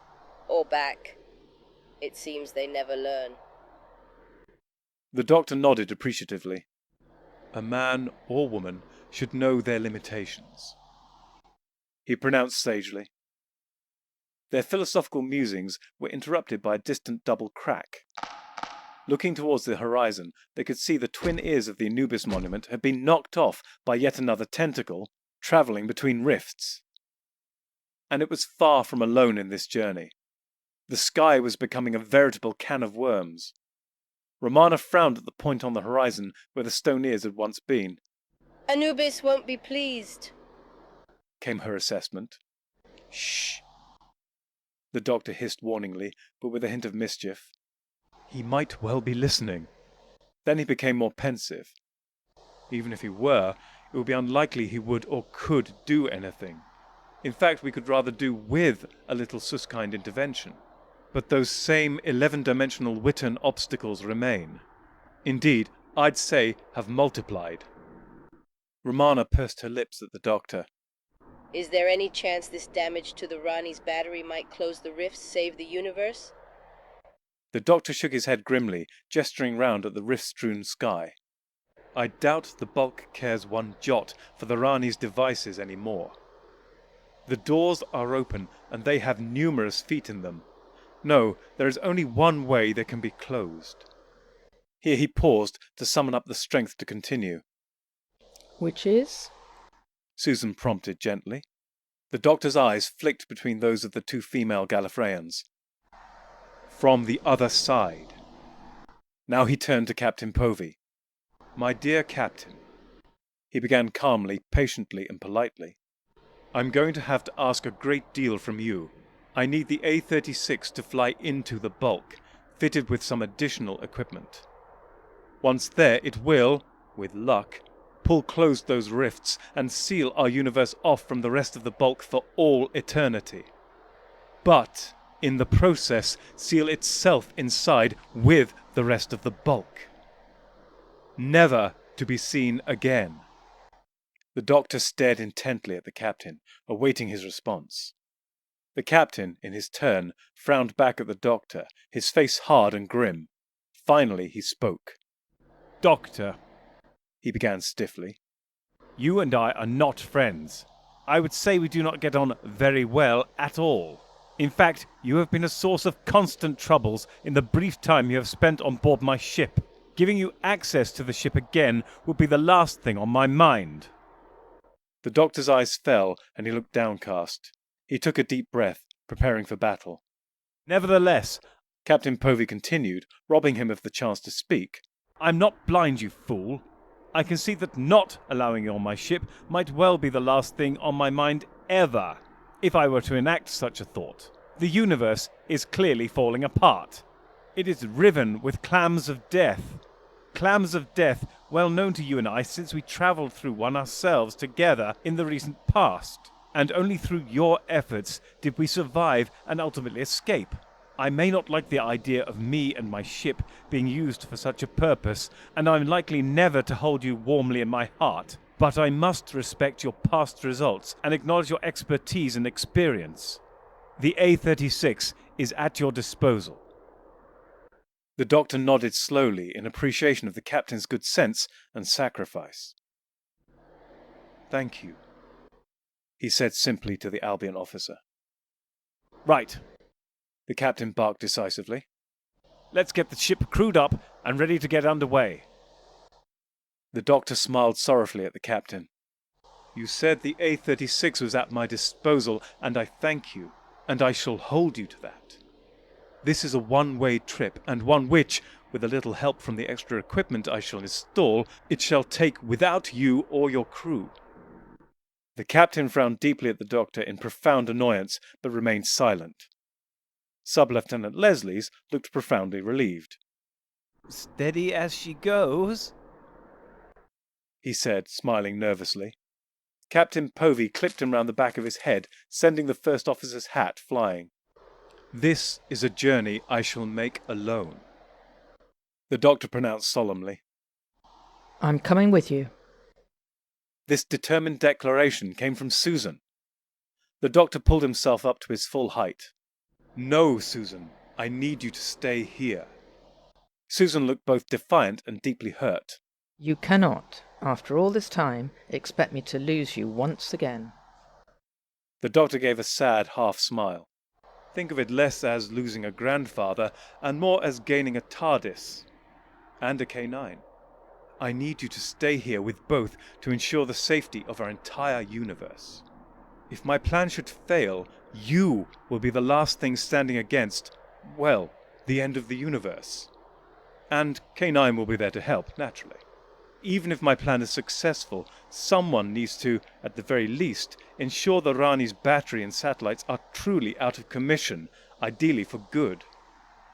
Or back. It seems they never learn. The doctor nodded appreciatively. a man or woman should know their limitations, He pronounced sagely. Their philosophical musings were interrupted by a distant double crack. Looking towards the horizon, they could see the twin ears of the Anubis monument had been knocked off by yet another tentacle, travelling between rifts. And it was far from alone in this journey. The sky was becoming a veritable can of worms. Romana frowned at the point on the horizon where the stone ears had once been. Anubis won't be pleased, Came her assessment. Shh! The doctor hissed warningly, but with a hint of mischief. he might well be listening. Then he became more pensive. Even if he were, it would be unlikely he would or could do anything. In fact, we could rather do with a little Suskind intervention. But those same 11-dimensional Witten obstacles remain. Indeed, I'd say have multiplied. Romana pursed her lips at the doctor. Is there any chance this damage to the Rani's battery might close the rifts, save the universe? The doctor shook his head grimly, gesturing round at the rift-strewn sky. I doubt the bulk cares one jot for the Rani's devices any more. The doors are open, and they have numerous feet in them. No, there is only one way they can be closed. Here he paused to summon up the strength to continue. Which is? Susan prompted gently. The doctor's eyes flicked between those of the two female Gallifreyans. From the other side. Now he turned to Captain Povey. My dear Captain, He began calmly, patiently, and politely. I'm going to have to ask a great deal from you. I need the A-36 to fly into the bulk, fitted with some additional equipment. Once there, it will, with luck, pull closed those rifts and seal our universe off from the rest of the bulk for all eternity. But, in the process, seal itself inside with the rest of the bulk. Never to be seen again. The doctor stared intently at the captain, awaiting his response. The captain, in his turn, frowned back at the doctor, his face hard and grim. Finally he spoke. Doctor, He began stiffly. you and I are not friends. I would say we do not get on very well at all. In fact, you have been a source of constant troubles in the brief time you have spent on board my ship. Giving you access to the ship again would be the last thing on my mind." The doctor's eyes fell, and he looked downcast. He took a deep breath, preparing for battle. "Nevertheless," Captain Povey continued, robbing him of the chance to speak, "I'm not blind, you fool. I can see that not allowing you on my ship might well be the last thing on my mind ever, if I were to enact such a thought. The universe is clearly falling apart. It is riven with clams of death. Clams of death well known to you and I since we travelled through one ourselves together in the recent past. And only through your efforts did we survive and ultimately escape. I may not like the idea of me and my ship being used for such a purpose, and I'm likely never to hold you warmly in my heart, but I must respect your past results and acknowledge your expertise and experience. The A-36 is at your disposal." The doctor nodded slowly in appreciation of the captain's good sense and sacrifice. "Thank you," he said simply to the Albion officer. "Right," the captain barked decisively. "let's get the ship crewed up and ready to get underway." The doctor smiled sorrowfully at the captain. "You said the A-36 was at my disposal, and I thank you, and I shall hold you to that. This is a one-way trip, and one which, with a little help from the extra equipment I shall install, it shall take without you or your crew." The captain frowned deeply at the doctor in profound annoyance, but remained silent. Sub-Lieutenant Leslies looked profoundly relieved. "Steady as she goes," he said, smiling nervously. Captain Povey clipped him round the back of his head, sending the first officer's hat flying. "This is a journey I shall make alone," the doctor pronounced solemnly. I'm coming with you. This determined declaration came from Susan. The doctor pulled himself up to his full height. "No, Susan, I need you to stay here." Susan looked both defiant and deeply hurt. You cannot, after all this time, expect me to lose you once again. The doctor gave a sad half smile. "Think of it less as losing a grandfather and more as gaining a TARDIS and a K9. I need you to stay here with both to ensure the safety of our entire universe. If my plan should fail, you will be the last thing standing against, well, the end of the universe. And K9 will be there to help, naturally. Even if my plan is successful, someone needs to, at the very least, ensure the Rani's battery and satellites are truly out of commission, ideally for good.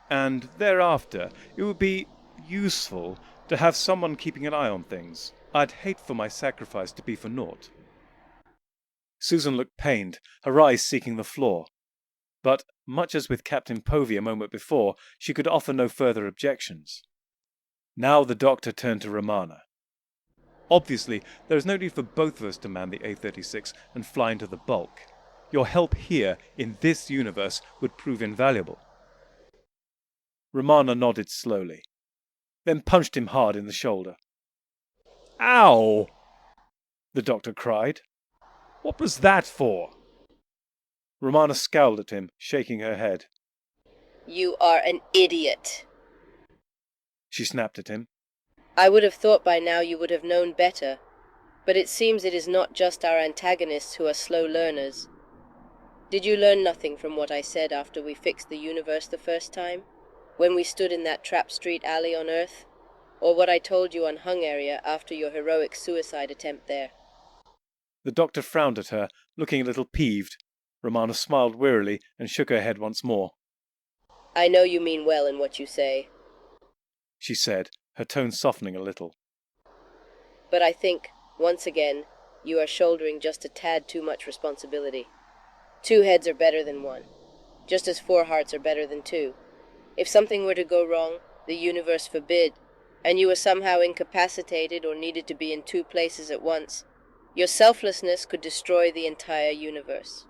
And thereafter, it would be useful to have someone keeping an eye on things. I'd hate for my sacrifice to be for naught." Susan looked pained, her eyes seeking the floor. But, much as with Captain Povey a moment before, she could offer no further objections. Now the doctor turned to Romana. "Obviously, there is no need for both of us to man the A-36 and fly into the bulk. Your help here, in this universe, would prove invaluable." Romana nodded slowly, then punched him hard in the shoulder. "Ow!" the doctor cried. "What was that for?" Romana scowled at him, shaking her head. "You are an idiot," she snapped at him. "I would have thought by now you would have known better. But it seems it is not just our antagonists who are slow learners. Did you learn nothing from what I said after we fixed the universe the first time? When we stood in that trap street alley on Earth? Or what I told you on Hungaria after your heroic suicide attempt there?" The doctor frowned at her, looking a little peeved. Romana smiled wearily and shook her head once more. "I know you mean well in what you say," she said, her tone softening a little. "but I think, once again, you are shouldering just a tad too much responsibility. 2 heads are better than 1, just as 4 hearts are better than 2. If something were to go wrong, the universe forbid, and you were somehow incapacitated or needed to be in 2 places at once, your selflessness could destroy the entire universe."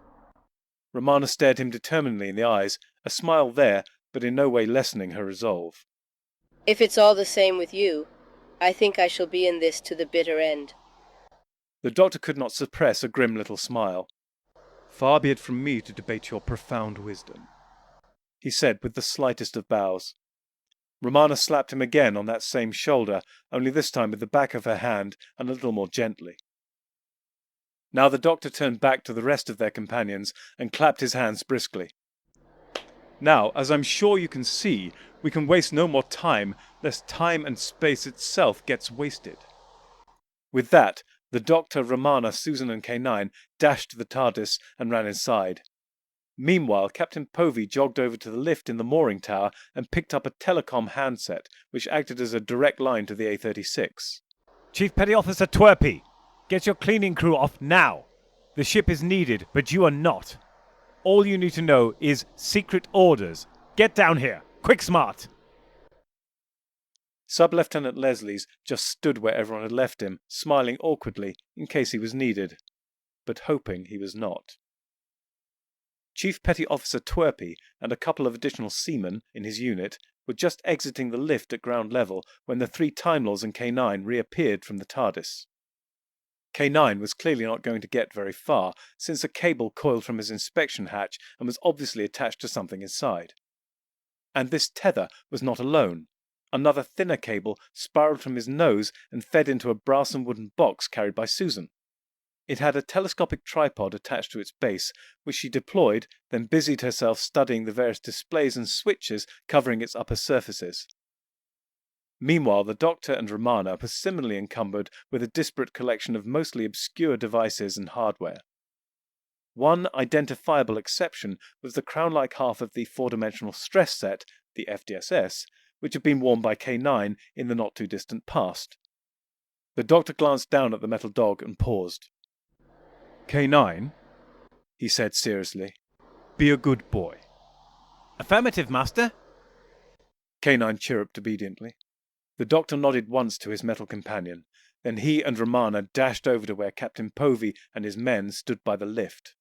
Romana stared him determinedly in the eyes, a smile there, but in no way lessening her resolve. "If it's all the same with you, I think I shall be in this to the bitter end." The doctor could not suppress a grim little smile. Far be it from me to debate your profound wisdom, he said with the slightest of bows. Romana slapped him again on that same shoulder, only this time with the back of her hand and a little more gently. Now the doctor turned back to the rest of their companions and clapped his hands briskly. Now, as I'm sure you can see, we can waste no more time, lest time and space itself gets wasted. With that, the doctor, Romana, Susan and K9 dashed to the TARDIS and ran inside. Meanwhile, Captain Povey jogged over to the lift in the mooring tower and picked up a telecom handset, which acted as a direct line to the A36. Chief Petty Officer Twerpy, get your cleaning crew off now. The ship is needed, but you are not. All you need to know is secret orders. Get down here, quick smart. Sub-Lieutenant Leslies just stood where everyone had left him, smiling awkwardly in case he was needed, but hoping he was not. Chief Petty Officer Twerpy and a couple of additional seamen in his unit were just exiting the lift at ground level when the three Time Lords and K9 reappeared from the TARDIS. K9 was clearly not going to get very far, since a cable coiled from his inspection hatch and was obviously attached to something inside. And this tether was not alone. Another thinner cable spiraled from his nose and fed into a brass and wooden box carried by Susan. It had a telescopic tripod attached to its base, which she deployed, then busied herself studying the various displays and switches covering its upper surfaces. Meanwhile, the Doctor and Romana were similarly encumbered with a disparate collection of mostly obscure devices and hardware. One identifiable exception was the crown-like half of the four-dimensional stress set, the FDSS, which had been worn by K9 in the not-too-distant past. The Doctor glanced down at the metal dog and paused. K9, he said seriously, be a good boy. Affirmative, Master. K9 chirruped obediently. The Doctor nodded once to his metal companion, then he and Romana dashed over to where Captain Povey and his men stood by the lift.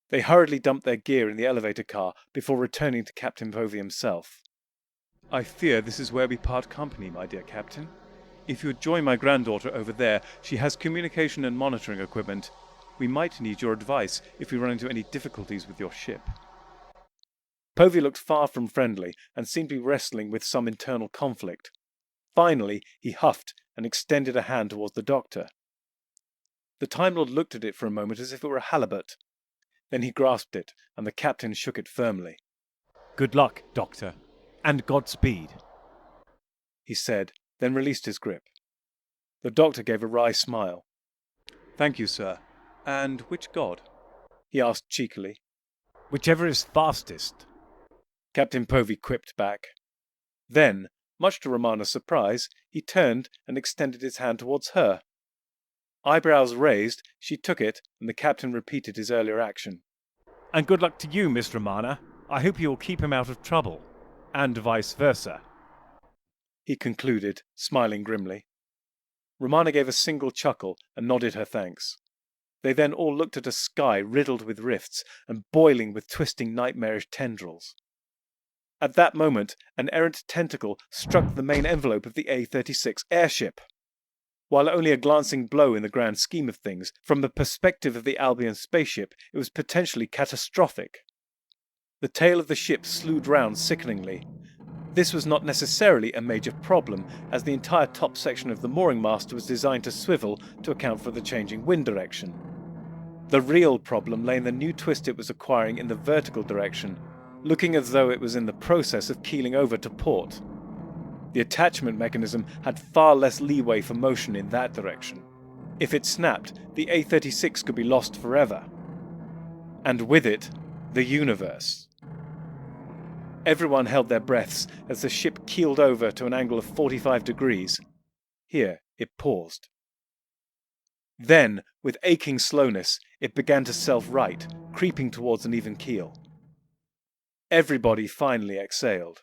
They hurriedly dumped their gear in the elevator car before returning to Captain Povey himself. I fear this is where we part company, my dear Captain. If you would join my granddaughter over there, she has communication and monitoring equipment. We might need your advice if we run into any difficulties with your ship. Povey looked far from friendly and seemed to be wrestling with some internal conflict. Finally, he huffed and extended a hand towards the Doctor. The Time Lord looked at it for a moment as if it were a halibut. Then he grasped it, and the Captain shook it firmly. Good luck, Doctor, and Godspeed, he said, then released his grip. The Doctor gave a wry smile. Thank you, sir. And which god? He asked cheekily. Whichever is fastest, Captain Povey quipped back. Then, much to Romana's surprise, he turned and extended his hand towards her. Eyebrows raised, she took it, and the Captain repeated his earlier action. And good luck to you, Miss Romana. I hope you will keep him out of trouble. And vice versa, he concluded, smiling grimly. Romana gave a single chuckle and nodded her thanks. They then all looked at a sky riddled with rifts and boiling with twisting nightmarish tendrils. At that moment, an errant tentacle struck the main envelope of the A-36 airship. While only a glancing blow in the grand scheme of things, from the perspective of the Albion spaceship, it was potentially catastrophic. The tail of the ship slewed round sickeningly. This was not necessarily a major problem, as the entire top section of the mooring mast was designed to swivel to account for the changing wind direction. The real problem lay in the new twist it was acquiring in the vertical direction, looking as though it was in the process of keeling over to port. The attachment mechanism had far less leeway for motion in that direction. If it snapped, the A-36 could be lost forever. And with it, the universe. Everyone held their breaths as the ship keeled over to an angle of 45 degrees. Here it paused. Then, with aching slowness, it began to self-right, creeping towards an even keel. Everybody finally exhaled.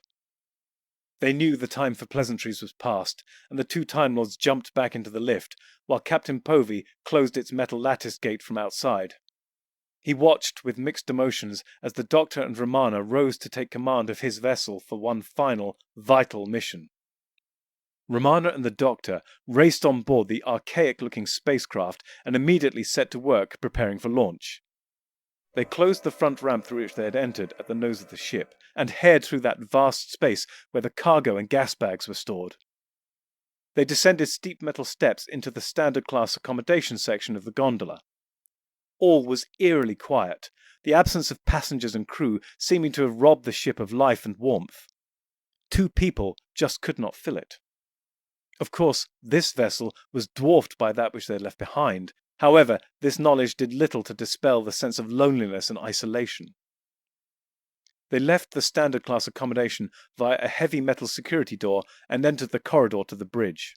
They knew the time for pleasantries was past, and the two Time Lords jumped back into the lift, while Captain Povey closed its metal lattice gate from outside. He watched with mixed emotions as the Doctor and Romana rose to take command of his vessel for one final, vital mission. Romana and the Doctor raced on board the archaic-looking spacecraft and immediately set to work preparing for launch. They closed the front ramp through which they had entered at the nose of the ship, and haired through that vast space where the cargo and gas bags were stored. They descended steep metal steps into the standard class accommodation section of the gondola. All was eerily quiet, the absence of passengers and crew seeming to have robbed the ship of life and warmth. 2 people just could not fill it. Of course, this vessel was dwarfed by that which they had left behind. However, this knowledge did little to dispel the sense of loneliness and isolation. They left the standard class accommodation via a heavy metal security door and entered the corridor to the bridge.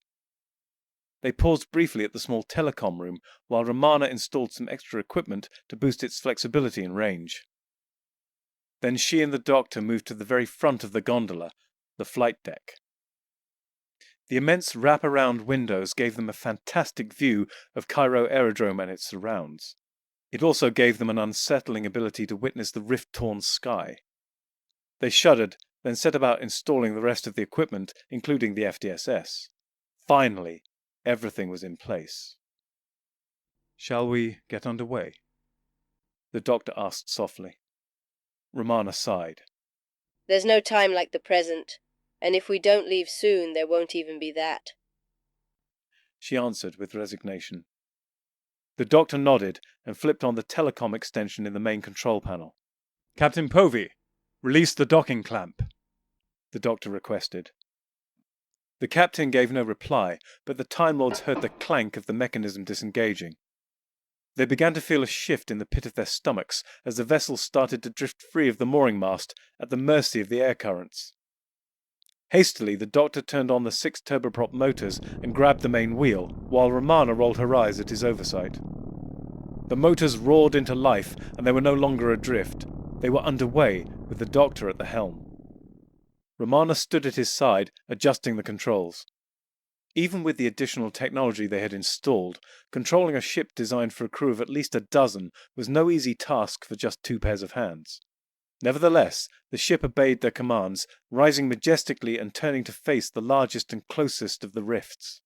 They paused briefly at the small telecom room while Romana installed some extra equipment to boost its flexibility and range. Then she and the doctor moved to the very front of the gondola, the flight deck. The immense wraparound windows gave them a fantastic view of Cairo Aerodrome and its surrounds. It also gave them an unsettling ability to witness the rift-torn sky. They shuddered, then set about installing the rest of the equipment, including the FDSS. Finally, everything was in place. "Shall we get underway?" the doctor asked softly. Romana sighed. There's no time like the present, and if we don't leave soon, there won't even be that. She answered with resignation. The doctor nodded and flipped on the telecom extension in the main control panel. "Captain Povey, release the docking clamp," the doctor requested. The captain gave no reply, but the Time Lords heard the clank of the mechanism disengaging. They began to feel a shift in the pit of their stomachs as the vessel started to drift free of the mooring mast at the mercy of the air currents. Hastily, the doctor turned on the 6 turboprop motors and grabbed the main wheel, while Romana rolled her eyes at his oversight. The motors roared into life, and they were no longer adrift. They were underway, with the doctor at the helm. Romana stood at his side, adjusting the controls. Even with the additional technology they had installed, controlling a ship designed for a crew of at least a dozen was no easy task for just 2 pairs of hands. Nevertheless, the ship obeyed their commands, rising majestically and turning to face the largest and closest of the rifts.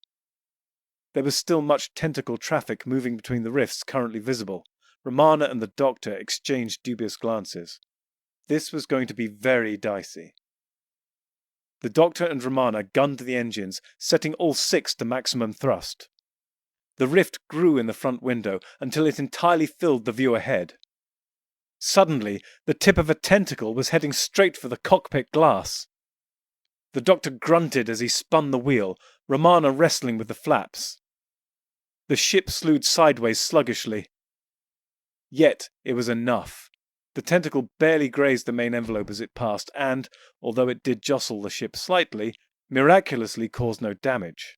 There was still much tentacle traffic moving between the rifts currently visible. Romana and the doctor exchanged dubious glances. This was going to be very dicey. The doctor and Romana gunned the engines, setting all 6 to maximum thrust. The rift grew in the front window until it entirely filled the view ahead. Suddenly, the tip of a tentacle was heading straight for the cockpit glass. The doctor grunted as he spun the wheel, Romana wrestling with the flaps. The ship slewed sideways sluggishly. Yet it was enough. The tentacle barely grazed the main envelope as it passed and, although it did jostle the ship slightly, miraculously caused no damage.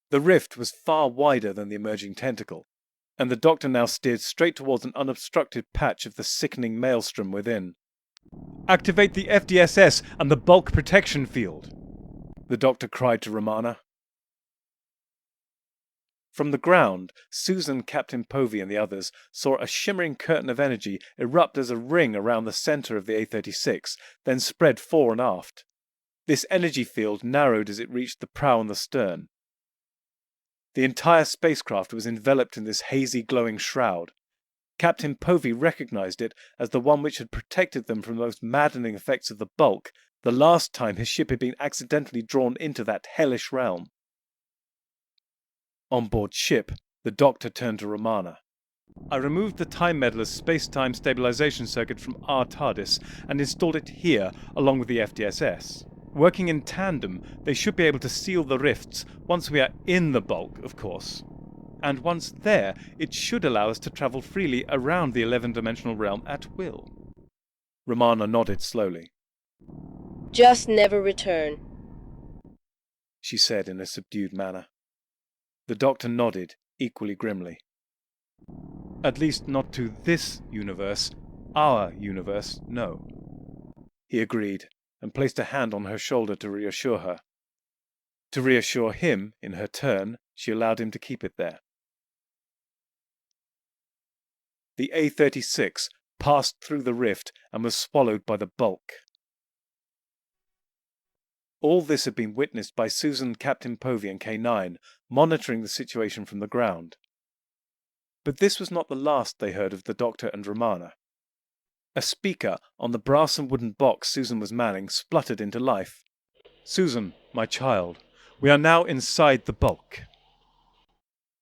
The rift was far wider than the emerging tentacle, and the doctor now steered straight towards an unobstructed patch of the sickening maelstrom within. "Activate the FDSS and the bulk protection field," the doctor cried to Romana. From the ground, Susan, Captain Povey and the others saw a shimmering curtain of energy erupt as a ring around the center of the A-36, then spread fore and aft. This energy field narrowed as it reached the prow and the stern. The entire spacecraft was enveloped in this hazy glowing shroud. Captain Povey recognized it as the one which had protected them from the most maddening effects of the bulk, the last time his ship had been accidentally drawn into that hellish realm. On board ship, the doctor turned to Romana. "I removed the Time Meddler's space-time stabilization circuit from our TARDIS and installed it here along with the FDSS. Working in tandem, they should be able to seal the rifts once we are in the bulk, of course. And once there, it should allow us to travel freely around the 11-dimensional realm at will." Romana nodded slowly. Just never return, she said in a subdued manner. The doctor nodded, equally grimly. "At least not to this universe. Our universe, no," he agreed, and placed a hand on her shoulder to reassure her. To reassure him, in her turn, she allowed him to keep it there. The A-36 passed through the rift and was swallowed by the bulk. All this had been witnessed by Susan, Captain Povey and K9, monitoring the situation from the ground. But this was not the last they heard of the Doctor and Romana. A speaker on the brass and wooden box Susan was manning spluttered into life. "Susan, my child, we are now inside the bulk,"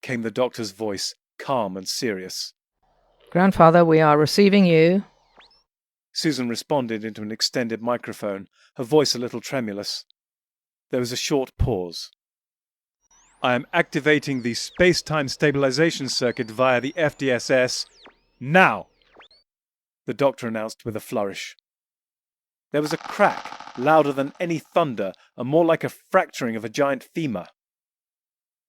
came the Doctor's voice, calm and serious. Grandfather, we are receiving you. Susan responded into an extended microphone, her voice a little tremulous. There was a short pause. "I am activating the space-time stabilization circuit via the FDSS now," the Doctor announced with a flourish. There was a crack, louder than any thunder, and more like a fracturing of a giant femur.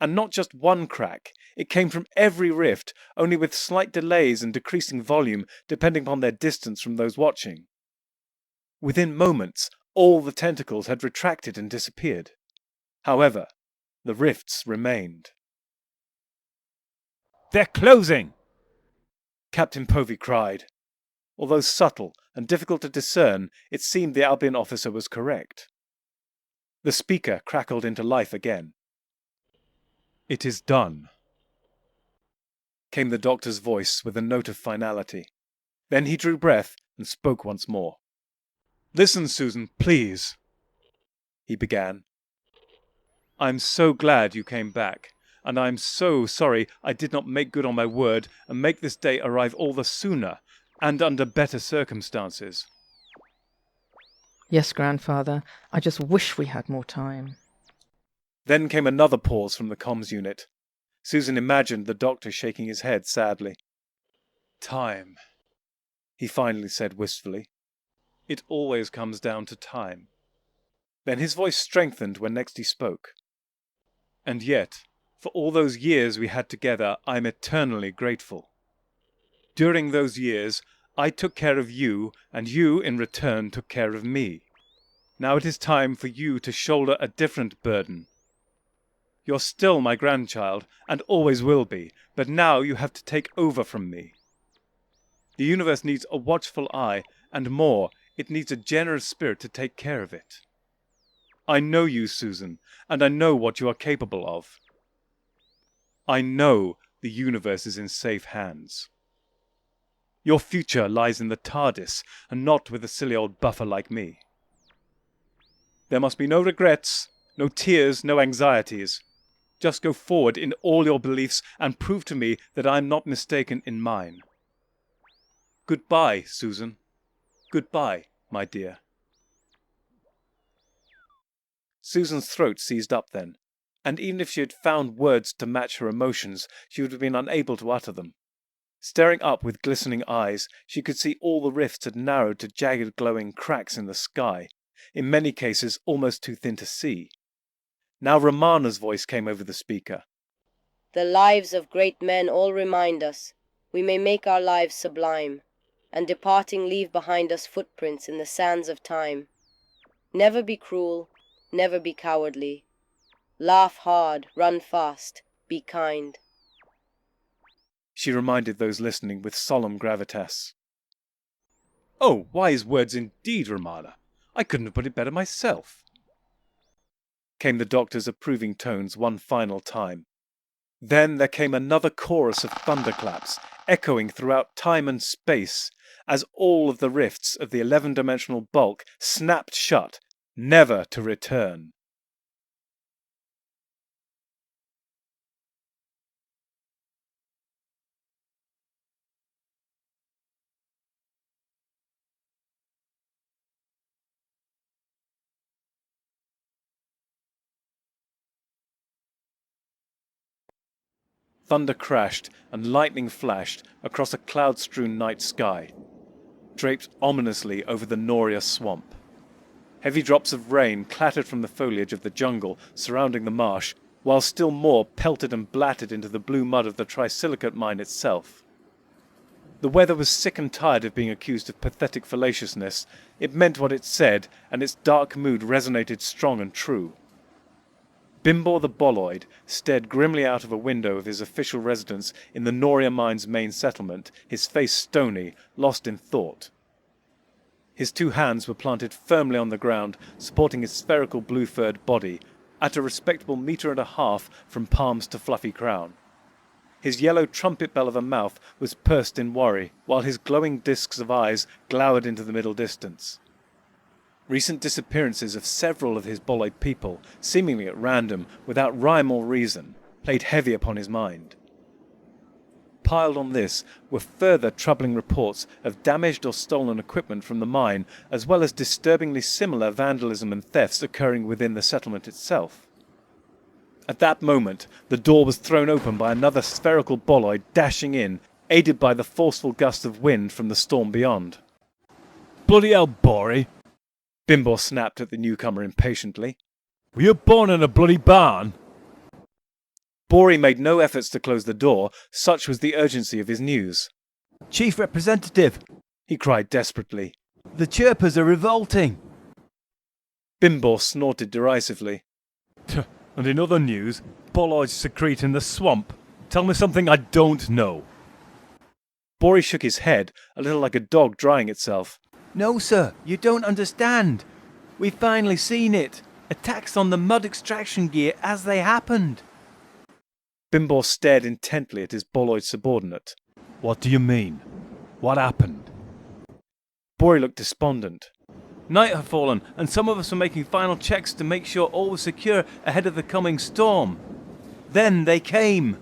And not just one crack, it came from every rift, only with slight delays and decreasing volume depending upon their distance from those watching. Within moments, all the tentacles had retracted and disappeared. However, the rifts remained. They're closing! Captain Povey cried. Although subtle and difficult to discern, it seemed the Albion officer was correct. The speaker crackled into life again. "It is done," came the Doctor's voice with a note of finality. Then he drew breath and spoke once more. "Listen, Susan, please," he began. "I'm so glad you came back, and I'm so sorry I did not make good on my word and make this day arrive all the sooner, and under better circumstances." Yes, Grandfather, I just wish we had more time. Then came another pause from the comms unit. Susan imagined the Doctor shaking his head sadly. "Time," he finally said wistfully. "It always comes down to time." Then his voice strengthened when next he spoke. "And yet, for all those years we had together, I'm eternally grateful. During those years, I took care of you, and you, in return, took care of me. Now it is time for you to shoulder a different burden. You're still my grandchild, and always will be, but now you have to take over from me. The universe needs a watchful eye, and more, it needs a generous spirit to take care of it. I know you, Susan, and I know what you are capable of. I know the universe is in safe hands. Your future lies in the TARDIS, and not with a silly old buffer like me. There must be no regrets, no tears, no anxieties. Just go forward in all your beliefs and prove to me that I am not mistaken in mine. Goodbye, Susan. Goodbye, my dear." Susan's throat seized up then, and even if she had found words to match her emotions, she would have been unable to utter them. Staring up with glistening eyes, she could see all the rifts had narrowed to jagged glowing cracks in the sky, in many cases almost too thin to see. Now Romana's voice came over the speaker. "The lives of great men all remind us we may make our lives sublime, and departing leave behind us footprints in the sands of time. Never be cruel, never be cowardly. Laugh hard, run fast, be kind." She reminded those listening with solemn gravitas. "Oh, wise words indeed, Romana. I couldn't have put it better myself," came the Doctor's approving tones one final time. Then there came another chorus of thunderclaps, echoing throughout time and space, as all of the rifts of the 11-dimensional bulk snapped shut, never to return. Thunder crashed and lightning flashed across a cloud-strewn night sky, draped ominously over the Noria swamp. Heavy drops of rain clattered from the foliage of the jungle surrounding the marsh, while still more pelted and blatted into the blue mud of the trisilicate mine itself. The weather was sick and tired of being accused of pathetic fallaciousness. It meant what it said, and its dark mood resonated strong and true. Bimbor the Boloid stared grimly out of a window of his official residence in the Noria mine's main settlement, his face stony, lost in thought. His two hands were planted firmly on the ground, supporting his spherical blue-furred body, at a respectable 1.5 meters from palms to fluffy crown. His yellow trumpet bell of a mouth was pursed in worry, while his glowing discs of eyes glowered into the middle distance. Recent disappearances of several of his boloid people, seemingly at random, without rhyme or reason, played heavy upon his mind. Piled on this were further troubling reports of damaged or stolen equipment from the mine, as well as disturbingly similar vandalism and thefts occurring within the settlement itself. At that moment, the door was thrown open by another spherical boloid dashing in, aided by the forceful gust of wind from the storm beyond. Bloody hell, Bori! Bimbor snapped at the newcomer impatiently. Were you born in a bloody barn? Bori made no efforts to close the door, such was the urgency of his news. Chief Representative, He cried desperately. the chirpers are revolting. Bimbor snorted derisively. And in other news, boloids secrete in the swamp. Tell me something I don't know. Bori shook his head, a little like a dog drying itself. No, sir, you don't understand. We've finally seen it. Attacks on the mud extraction gear as they happened. Bimbor stared intently at his boloid subordinate. What do you mean? What happened? Bori looked despondent. Night had fallen, and some of us were making final checks to make sure all was secure ahead of the coming storm. Then they came.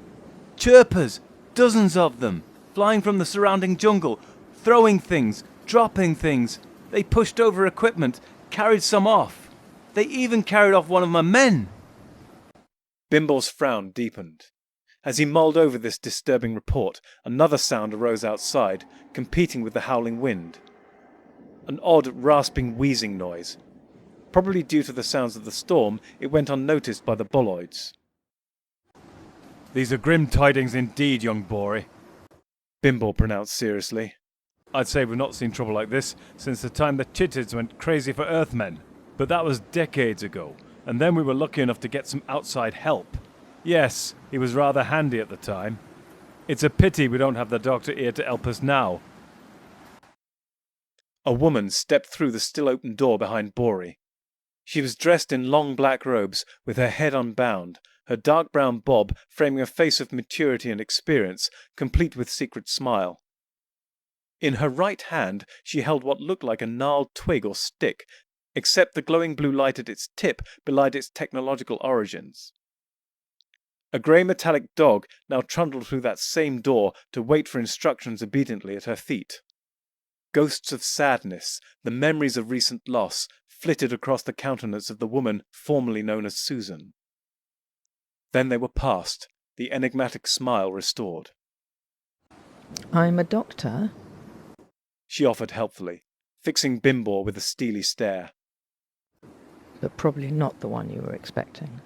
Chirpers, dozens of them, flying from the surrounding jungle, throwing things, dropping things. They pushed over equipment, carried some off. They even carried off one of my men. Bimbor's frown deepened. As he mulled over this disturbing report, another sound arose outside, competing with the howling wind. An odd, rasping, wheezing noise. Probably due to the sounds of the storm, it went unnoticed by the boloids. These are grim tidings indeed, young Bori. Bimbor pronounced seriously. I'd say we've not seen trouble like this since the time the Chittids went crazy for Earthmen. But that was decades ago, and then we were lucky enough to get some outside help. Yes, he was rather handy at the time. It's a pity we don't have the doctor here to help us now. A woman stepped through the still-open door behind Bori. She was dressed in long black robes, with her head unbound, her dark brown bob framing a face of maturity and experience, complete with secret smile. In her right hand she held what looked like a gnarled twig or stick, except the glowing blue light at its tip belied its technological origins. A grey metallic dog now trundled through that same door to wait for instructions obediently at her feet. Ghosts of sadness, the memories of recent loss, flitted across the countenance of the woman formerly known as Susan. Then they were past, the enigmatic smile restored. I'm a doctor. She offered helpfully, fixing Bimbor with a steely stare. But probably not the one you were expecting.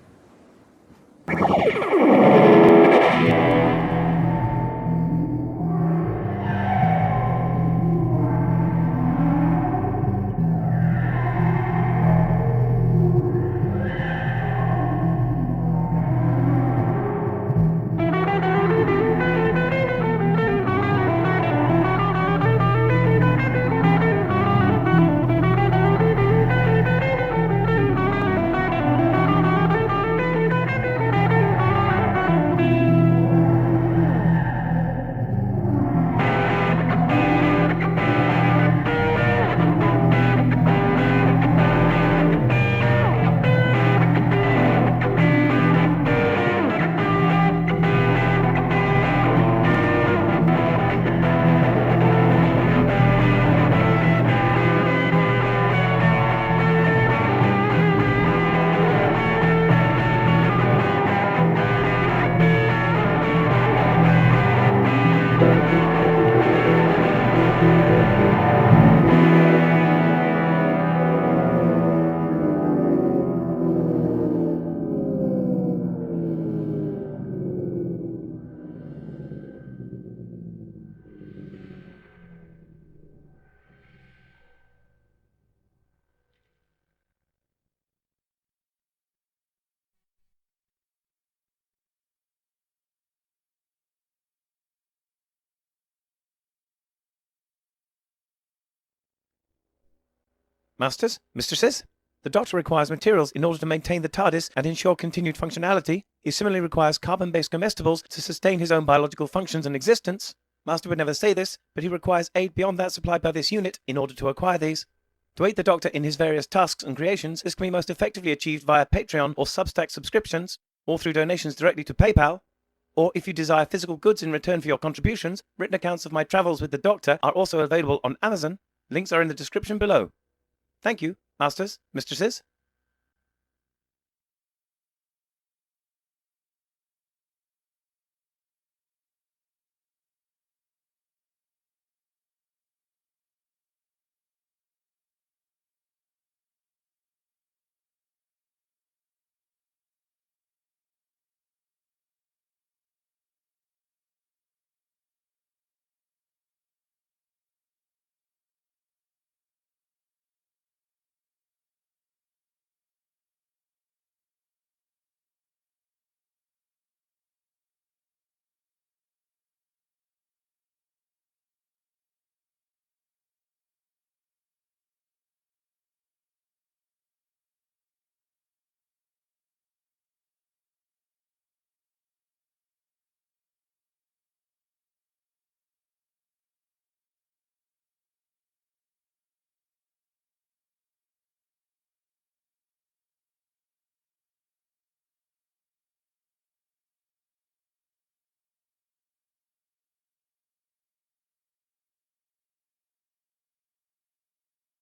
Masters? Mistresses? The Doctor requires materials in order to maintain the TARDIS and ensure continued functionality. He similarly requires carbon-based comestibles to sustain his own biological functions and existence. Master would never say this, but he requires aid beyond that supplied by this unit in order to acquire these. To aid the Doctor in his various tasks and creations, this can be most effectively achieved via Patreon or Substack subscriptions, or through donations directly to PayPal. Or if you desire physical goods in return for your contributions, written accounts of my travels with the Doctor are also available on Amazon. Links are in the description below. Thank you, Masters, Mistresses.